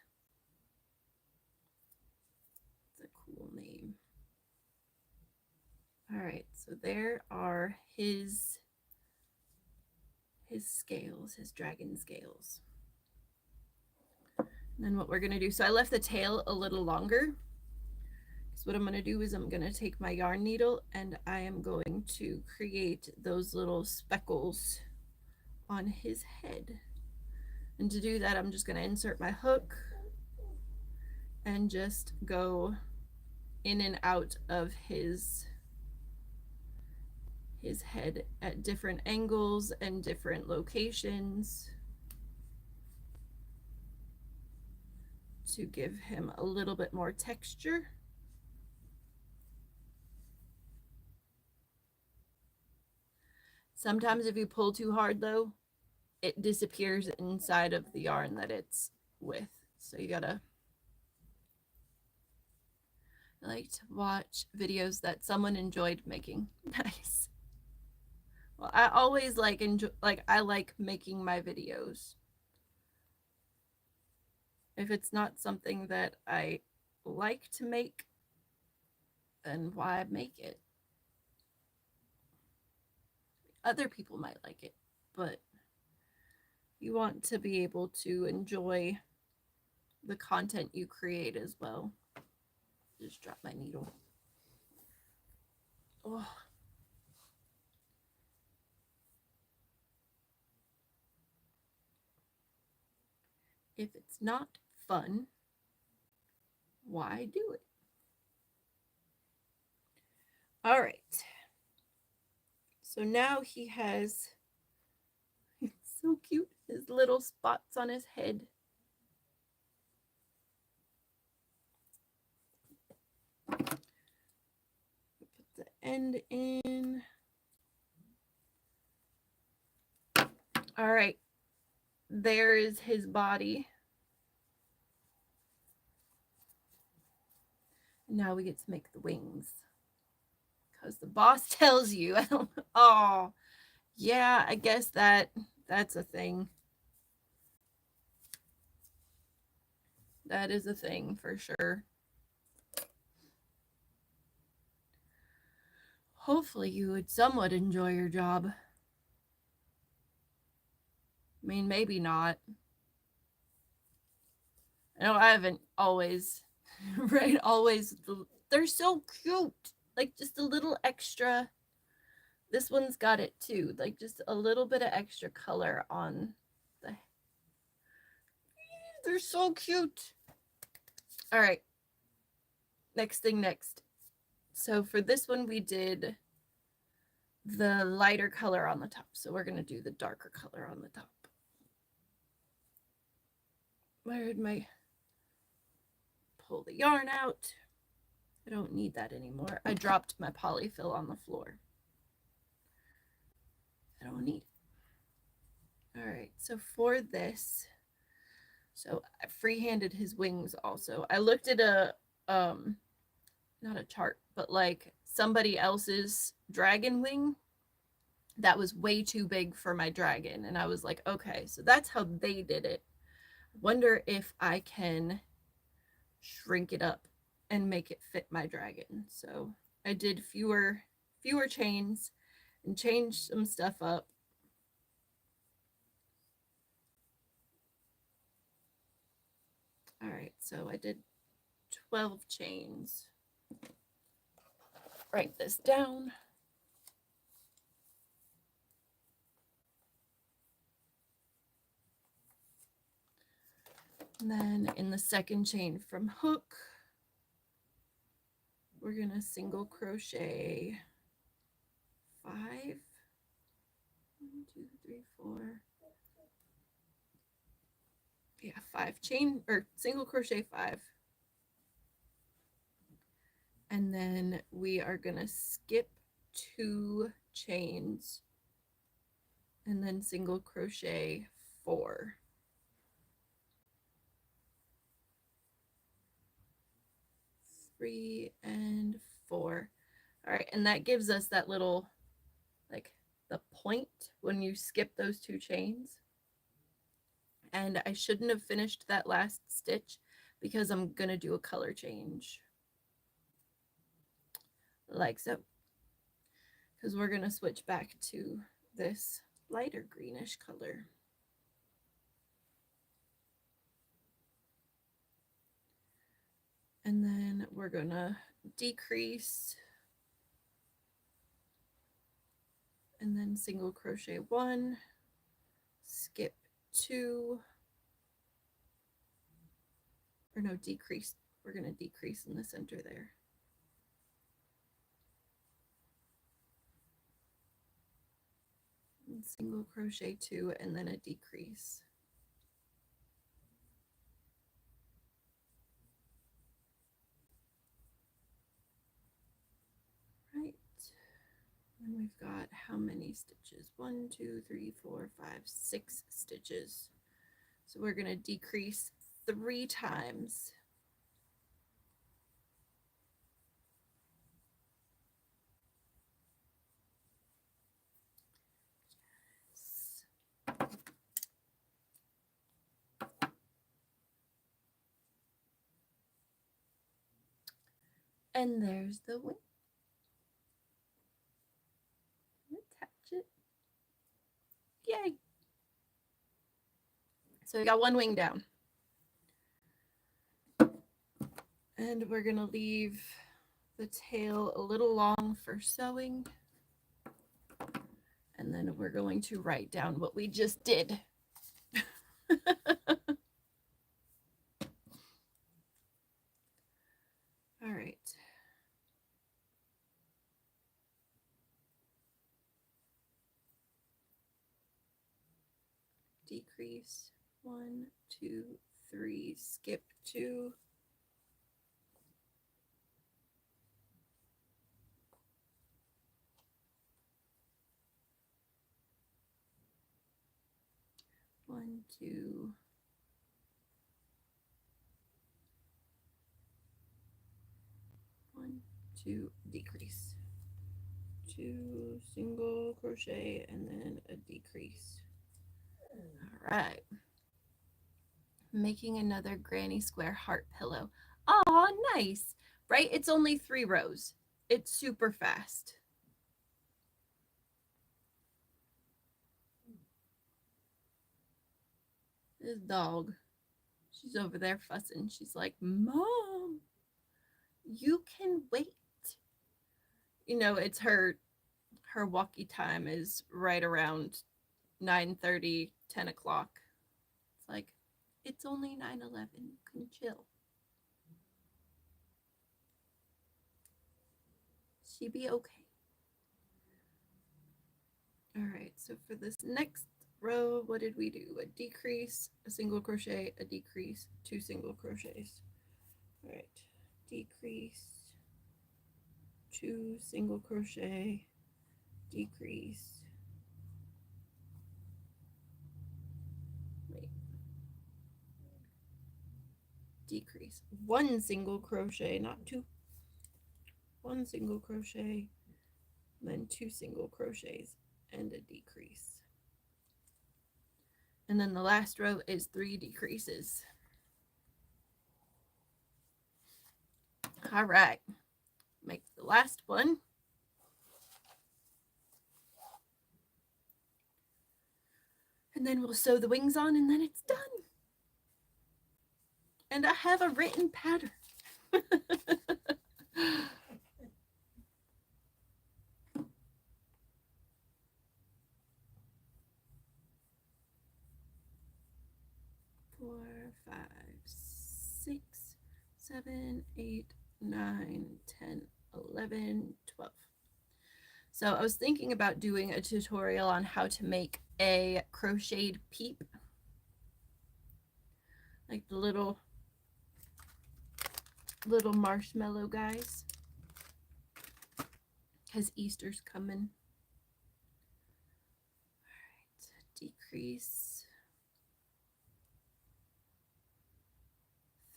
It's a cool name. All right, so there are his scales, his dragon scales. And then what we're gonna do, so I left the tail a little longer. So what I'm gonna do is I'm gonna take my yarn needle and I am going to create those little speckles on his head. And to do that, I'm just going to insert my hook and just go in and out of his head at different angles and different locations to give him a little bit more texture. Sometimes if you pull too hard though, it disappears inside of the yarn that it's with. So you gotta, I like to watch videos that someone enjoyed making. Nice. Well, I always I like making my videos. If it's not something that I like to make, then why make it? Other people might like it, but you want to be able to enjoy the content you create as well. Just drop my needle. Oh. If it's not fun, why do it? All right. So now he has, it's so cute, his little spots on his head. Put the end in. All right. There is his body. Now we get to make the wings. Because the boss tells you. Oh, yeah, I guess that's a thing. That is a thing for sure. Hopefully you would somewhat enjoy your job. I mean, maybe not. I know I haven't always, right? Always. They're so cute. Like just a little extra. This one's got it too. Like just a little bit of extra color on the. they're so cute. All right. Next thing next. So for this one, we did the lighter color on the top. So we're going to do the darker color on the top. Where did my... Pull the yarn out. I don't need that anymore. I dropped my polyfill on the floor. I don't need it. All right, so for this, so I freehanded his wings also. I looked at a, not a chart, but like somebody else's dragon wing that was way too big for my dragon. And I was like, okay, so that's how they did it. Wonder if I can shrink it up and make it fit my dragon. So I did fewer chains and changed some stuff up. All right, so I did 12 chains. Write this down. And then in the second chain from hook, we're gonna single crochet 5. 1, 2, 3, 4. Yeah, 5 chain or single crochet 5. And then we are gonna skip 2 chains and then single crochet 4. 3 and 4. All right, and that gives us that little, like the point when you skip those 2 chains. And I shouldn't have finished that last stitch because I'm gonna do a color change. Like so. Because we're gonna switch back to this lighter greenish color. And then we're gonna decrease and then single crochet 1, skip 2, or no, decrease. We're gonna decrease in the center there. And single crochet 2 and then a decrease. Right. And we've got how many stitches? 1, 2, 3, 4, 5, 6 stitches. So we're going to decrease 3 times. And there's the wing. Attach it. Yay! So we got 1 wing down. And we're going to leave the tail a little long for sewing. And then we're going to write down what we just did. All right. Decrease 1, 2, 3, skip 2. One, two, one, two, decrease. 2 single crochet and then a decrease. All right. Making another granny square heart pillow. Aw, nice, right? It's only 3 rows. It's super fast. This dog, she's over there fussing. She's like, Mom, you can wait. You know, it's her walkie time is right around 9:30, 10 o'clock. It's like, It's only 9/11. You can chill. She be okay. All right, so for this next row, what did we do? A decrease, a single crochet, a decrease, 2 single crochets. All right, decrease, 2 single crochet, decrease. Wait. Decrease. 1 single crochet, not 2. 1 single crochet, then 2 single crochets and a decrease. And then the last row is 3 decreases. All right, make the last one. And then we'll sew the wings on and then it's done. And I have a written pattern. 4, 5, 6, 7, 8, 9, 10, 11, 12. So I was thinking about doing a tutorial on how to make a crocheted peep. Like the little marshmallow guys. Because Easter's coming. All right, decrease.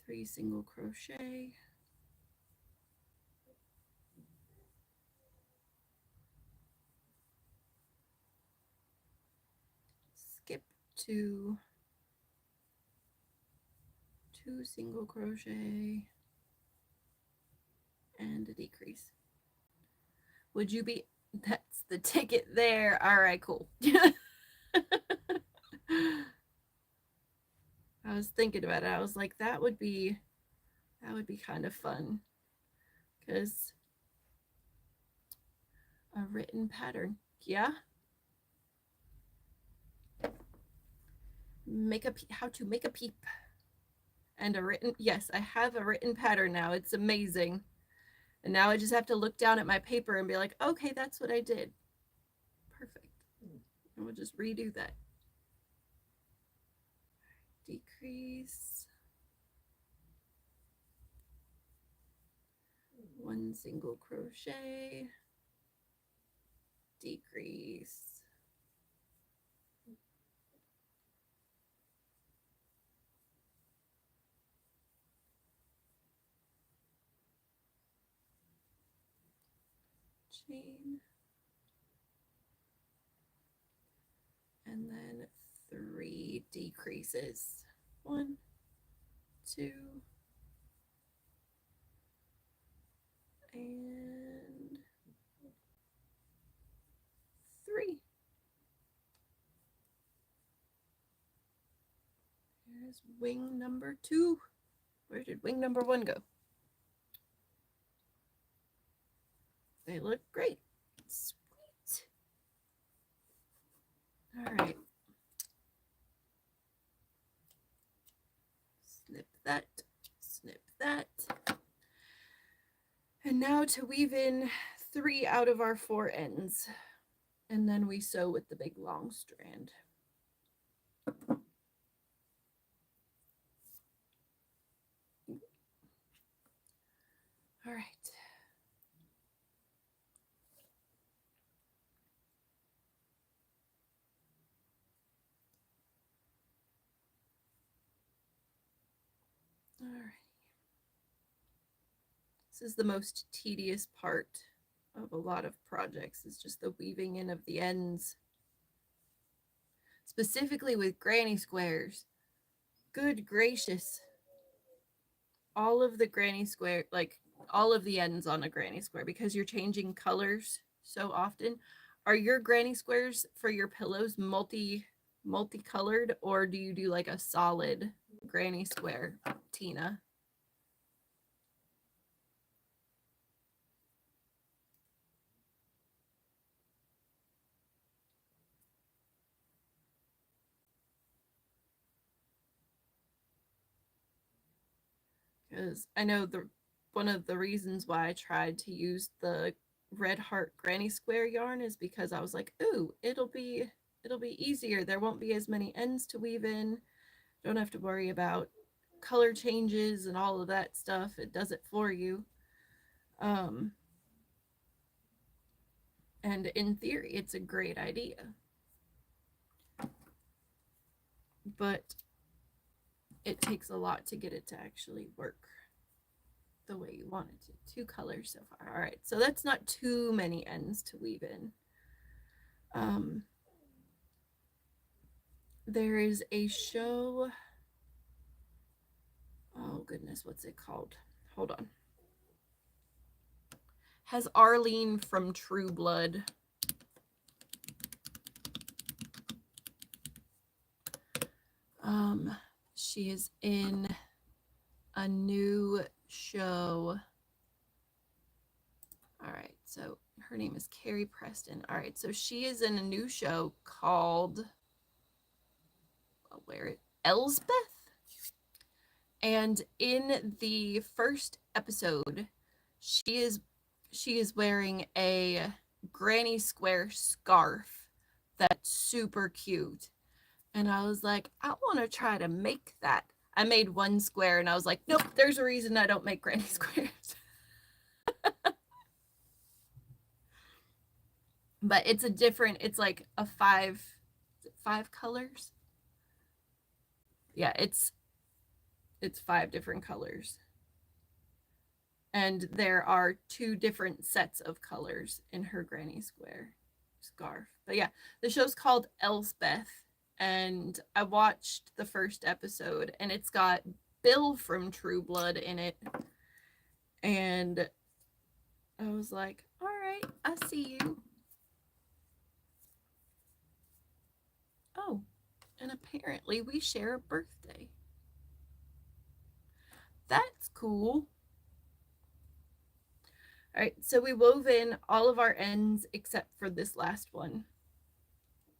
3 single crochet. Skip to 2 single crochet and a decrease. Would you be, that's the ticket there. All right, cool. I was thinking about it. I was like, that would be kind of fun, because a written pattern. Yeah. How to make a peep. And a written, yes, I have a written pattern now. It's amazing. And now I just have to look down at my paper and be like, okay, that's what I did. Perfect. And we'll just redo that. Decrease. 1 single crochet. Decrease. Chain, and then 3 decreases. 1, 2, and 3. There's wing number 2. Where did wing number 1 go? They look great. Sweet. All right. Snip that, snip that. And now to weave in 3 out of our 4 ends. And then we sew with the big long strand. All right. All right. This is the most tedious part of a lot of projects, is just the weaving in of the ends. Specifically with granny squares. Good gracious. All of the granny square, like all of the ends on a granny square, because you're changing colors so often. Are your granny squares for your pillows multicolored, or do you do like a solid granny square, Tina? because I know the one of the reasons why I tried to use the Red Heart Granny Square yarn is because I was like, ooh, it'll be easier. There won't be as many ends to weave in. Don't have to worry about color changes and all of that stuff. It does it for you. Um, and in theory, it's a great idea. But it takes a lot to get it to actually work the way you want it to. 2 colors so far. All right, so that's not too many ends to weave in. There is a show. Oh goodness, what's it called? Hold on. Has Arlene from True Blood. She is in a new show. All right, so her name is Carrie Preston. All right, so she is in a new show called Elsbeth? And in the first episode, she is wearing a granny square scarf that's super cute. And I was like, I want to try to make that. I made one square and I was like, nope, there's a reason I don't make granny squares. But it's like a five colors? Yeah, it's 5 different colors. And there are 2 different sets of colors in her granny square scarf. But yeah, the show's called Elsbeth. And I watched the first episode, and it's got Bill from True Blood in it. And I was like, all right, I see you. Oh, and apparently we share a birthday. That's cool. All right, so we wove in all of our ends except for this last one,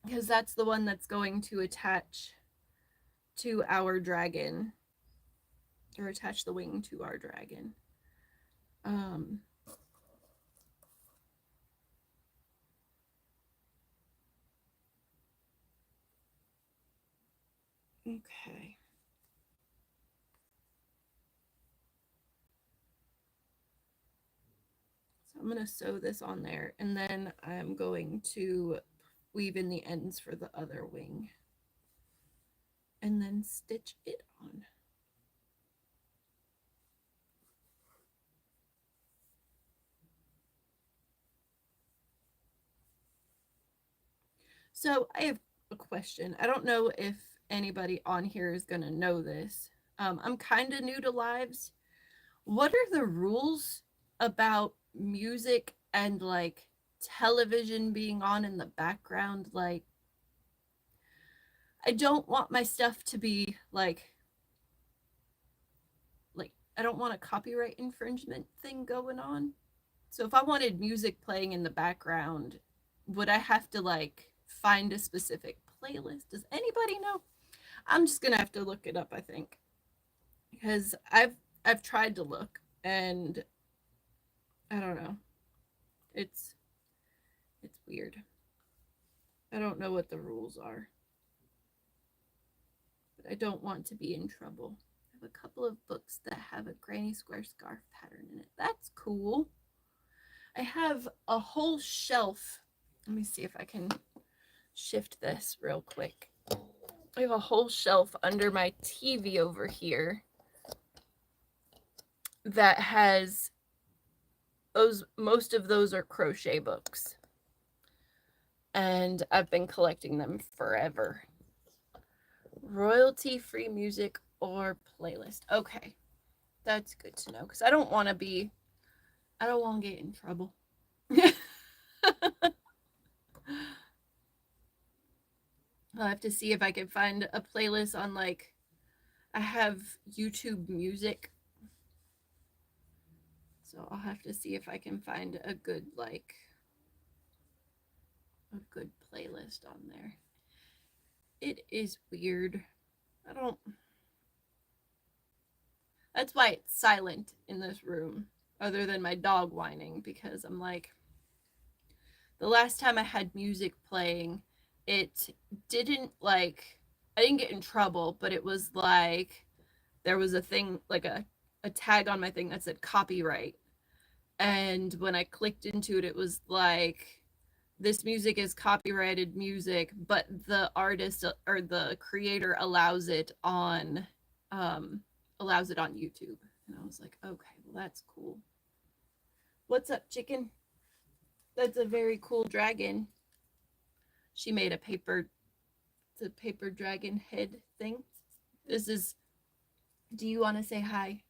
because that's the one that's going to attach to our dragon, or attach the wing to our dragon. Okay. So I'm going to sew this on there, and then I'm going to weave in the ends for the other wing, and then stitch it on. So I have a question. I don't know if anybody on here is going to know this. I'm kind of new to lives. What are the rules about music and like television being on in the background? Like, I don't want my stuff to be like I don't want a copyright infringement thing going on. So if I wanted music playing in the background, would I have to like find a specific playlist? Does anybody know? I'm just gonna have to look it up, I think, because I've tried to look, and I don't know. It's weird. I don't know what the rules are, but I don't want to be in trouble. I have a couple of books that have a granny square scarf pattern in it. That's cool. I have a whole shelf. Let me see if I can shift this real quick. I have a whole shelf under my TV over here that has most of those are crochet books. And I've been collecting them forever. Royalty-free music or playlist. Okay. That's good to know, because I don't want to get in trouble. I'll have to see if I can find a playlist on like, I have YouTube Music. So I'll have to see if I can find a good playlist on there. It is weird. That's why it's silent in this room, other than my dog whining, because I'm like, the last time I had music playing, it didn't like, I didn't get in trouble, but it was like there was a thing, like a tag on my thing that said copyright. And when I clicked into it, it was like, this music is copyrighted music, but the artist or the creator allows it on YouTube. And I was like, okay, well, that's cool. What's up, chicken? That's a very cool dragon. She made a paper dragon head thing. This is, do you want to say hi?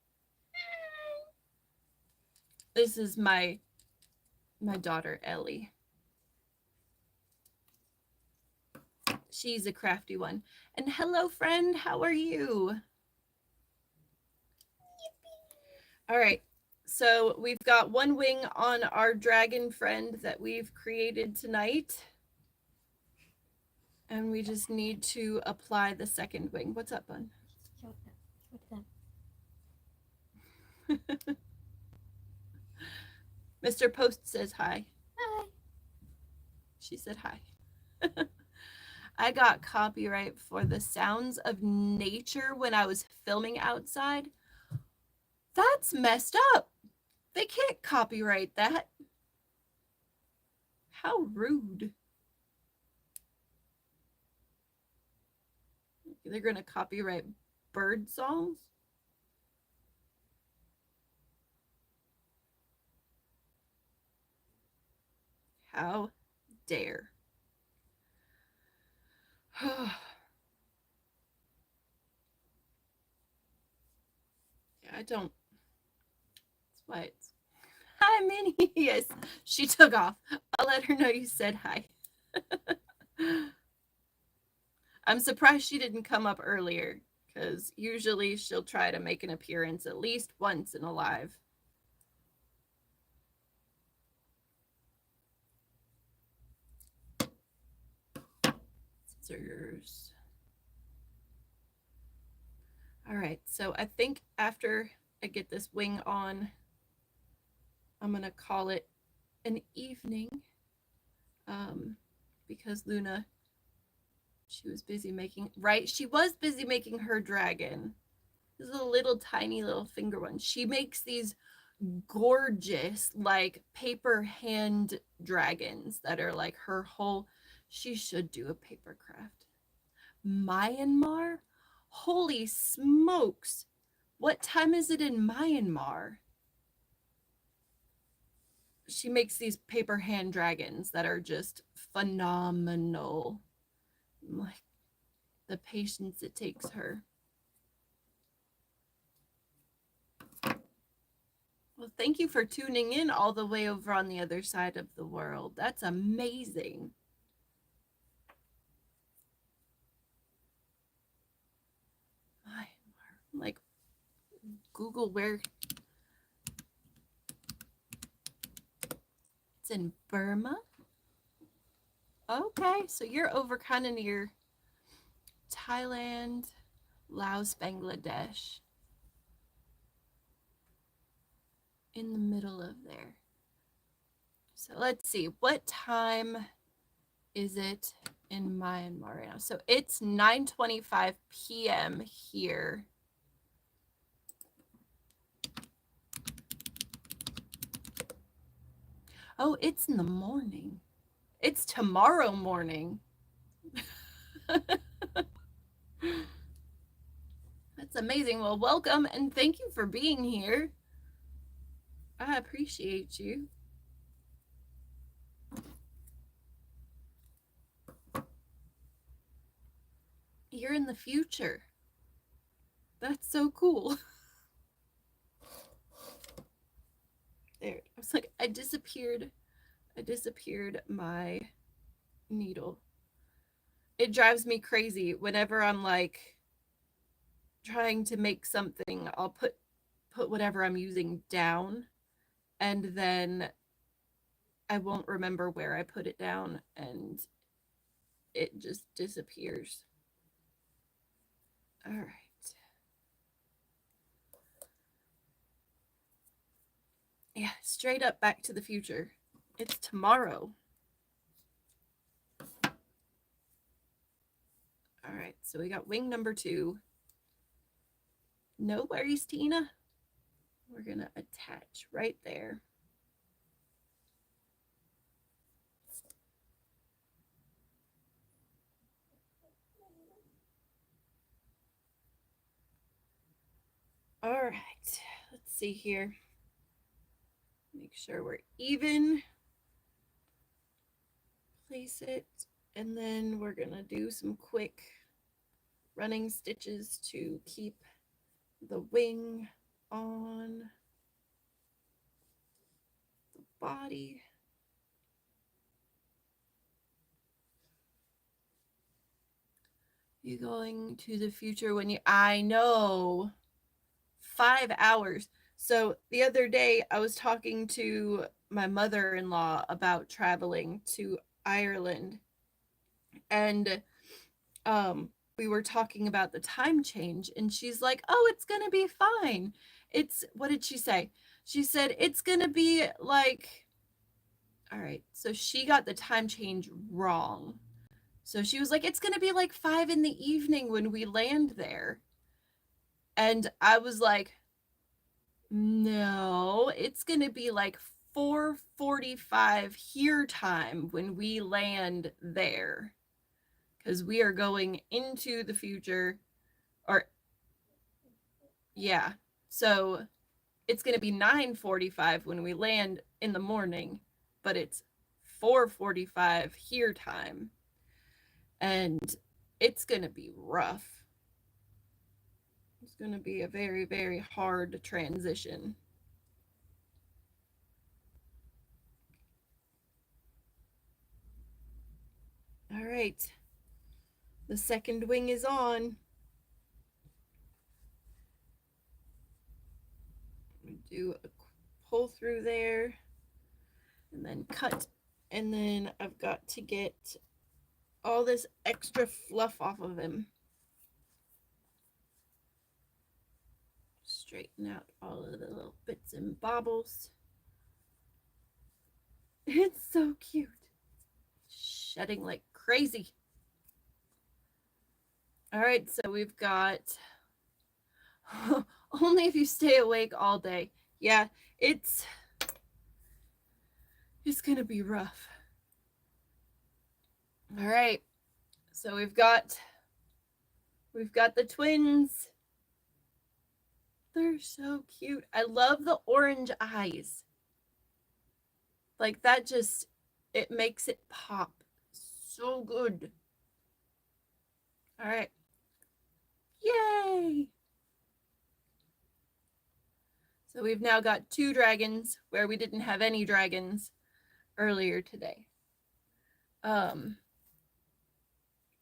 This is my daughter, Ellie. She's a crafty one. And hello, friend. How are you? All right. So we've got one wing on our dragon friend that we've created tonight. And we just need to apply the second wing. What's up, bun? Mr. Post says hi. Hi. She said hi. I got copyright for the sounds of nature when I was filming outside. That's messed up. They can't copyright that. How rude. They're going to copyright bird songs? How dare. Yeah, I don't. That's why it's. Hi, Minnie. Yes, she took off. I'll let her know you said hi. I'm surprised she didn't come up earlier, because usually she'll try to make an appearance at least once in a live. Scissors. All right, so I think after I get this wing on, I'm gonna call it an evening, because Luna, she was busy making, right? She was busy making her dragon. This is a little tiny little finger one. She makes these gorgeous like paper hand dragons that are like her whole, she should do a paper craft. Myanmar? Holy smokes. What time is it in Myanmar? She makes these paper hand dragons that are just phenomenal. Like the patience it takes her. Well, thank you for tuning in all the way over on the other side of the world. That's amazing. Like, Google where it's in Burma. Okay, so you're over kind of near Thailand, Laos, Bangladesh. In the middle of there. So let's see, what time is it in Myanmar right now? So it's 9:25 p.m. here. Oh, it's in the morning. It's tomorrow morning. That's amazing. Well, welcome and thank you for being here. I appreciate you. You're in the future. That's so cool. There. I was like, I disappeared my needle. It drives me crazy whenever I'm like trying to make something. I'll put whatever I'm using down, and then I won't remember where I put it down, and it just disappears. All right. straight up Back to the Future. It's tomorrow. All right, so we got wing number 2. No worries, Tina. We're going to attach right there. All right, let's see here. Make sure we're even. Place it, and then we're going to do some quick running stitches to keep the wing on the body. You going to the future when you, I know, 5 hours. So the other day I was talking to my mother-in-law about traveling to Ireland, and we were talking about the time change, and she's like, oh, it's gonna be fine. It's, what did she say? She said it's gonna be like, all right, so she got the time change wrong. So she was like, it's gonna be like 5 in the evening when we land there. And I was like, no, it's gonna be like 4:45 here time when we land there, because we are going into the future. Or yeah, so it's gonna be 9:45 when we land in the morning, but it's 4:45 here time, and it's gonna be rough. It's gonna be a very, very hard transition. All right, the second wing is on. Do a pull through there and then cut, and then I've got to get all this extra fluff off of him. Straighten out all of the little bits and bobbles. It's so cute. Shedding like crazy. All right, so we've got only if you stay awake all day. Yeah, it's gonna be rough. All right, so we've got the twins. They're so cute. I love the orange eyes. Like, that just, it makes it pop so good. All right. Yay! So we've now got 2 dragons where we didn't have any dragons earlier today. I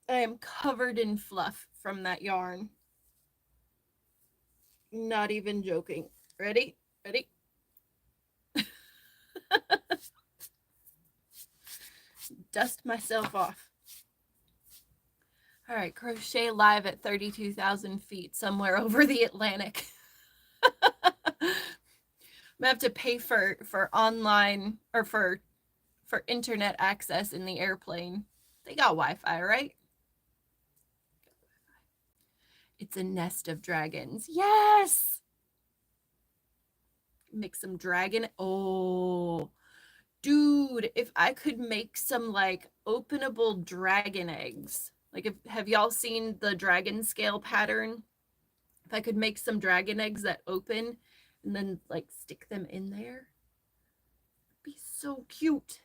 am covered in fluff from that yarn. Not even joking. Ready? Ready? Dust myself off. All right, crochet live at 32,000 feet somewhere over the Atlantic. I'm gonna have to pay for online, or for internet access in the airplane. They got Wi-Fi, right? It's a nest of dragons. Yes! Make some dragon. Oh, dude, if I could make some like openable dragon eggs. Like, have y'all seen the dragon scale pattern? If I could make some dragon eggs that open and then like stick them in there, it'd be so cute.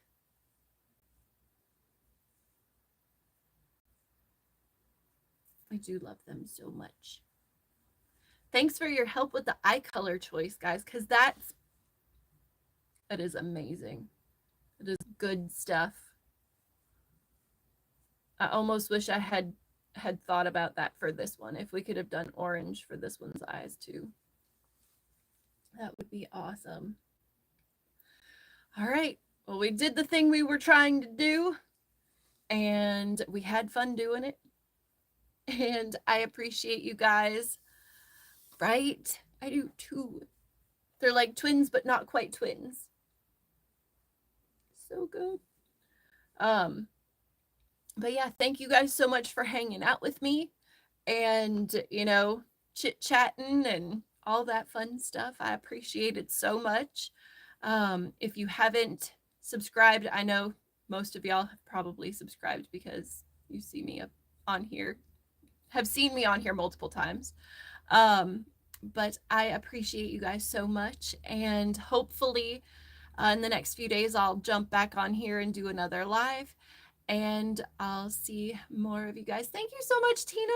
I do love them so much. Thanks for your help with the eye color choice, guys, because that is amazing. It is good stuff. I almost wish I had thought about that for this one. If we could have done orange for this one's eyes too, that would be awesome. All right, well, we did the thing we were trying to do, and we had fun doing it, and I appreciate you guys, right? I do too. They're like twins, but not quite twins. So good. But yeah, thank you guys so much for hanging out with me and, chit chatting and all that fun stuff. I appreciate it so much. If you haven't subscribed, I know most of y'all have probably subscribed because you see me up on here, have seen me on here multiple times. But I appreciate you guys so much. And hopefully, in the next few days, I'll jump back on here and do another live. And I'll see more of you guys. Thank you so much, Tina.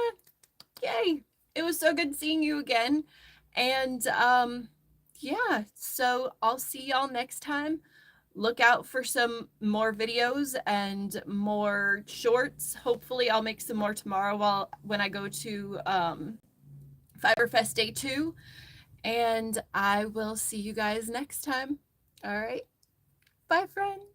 Yay. It was so good seeing you again. And yeah, so I'll see y'all next time. Look out for some more videos and more shorts. Hopefully I'll make some more tomorrow when I go to Fiberfest Day 2. And I will see you guys next time. All right. Bye, friends.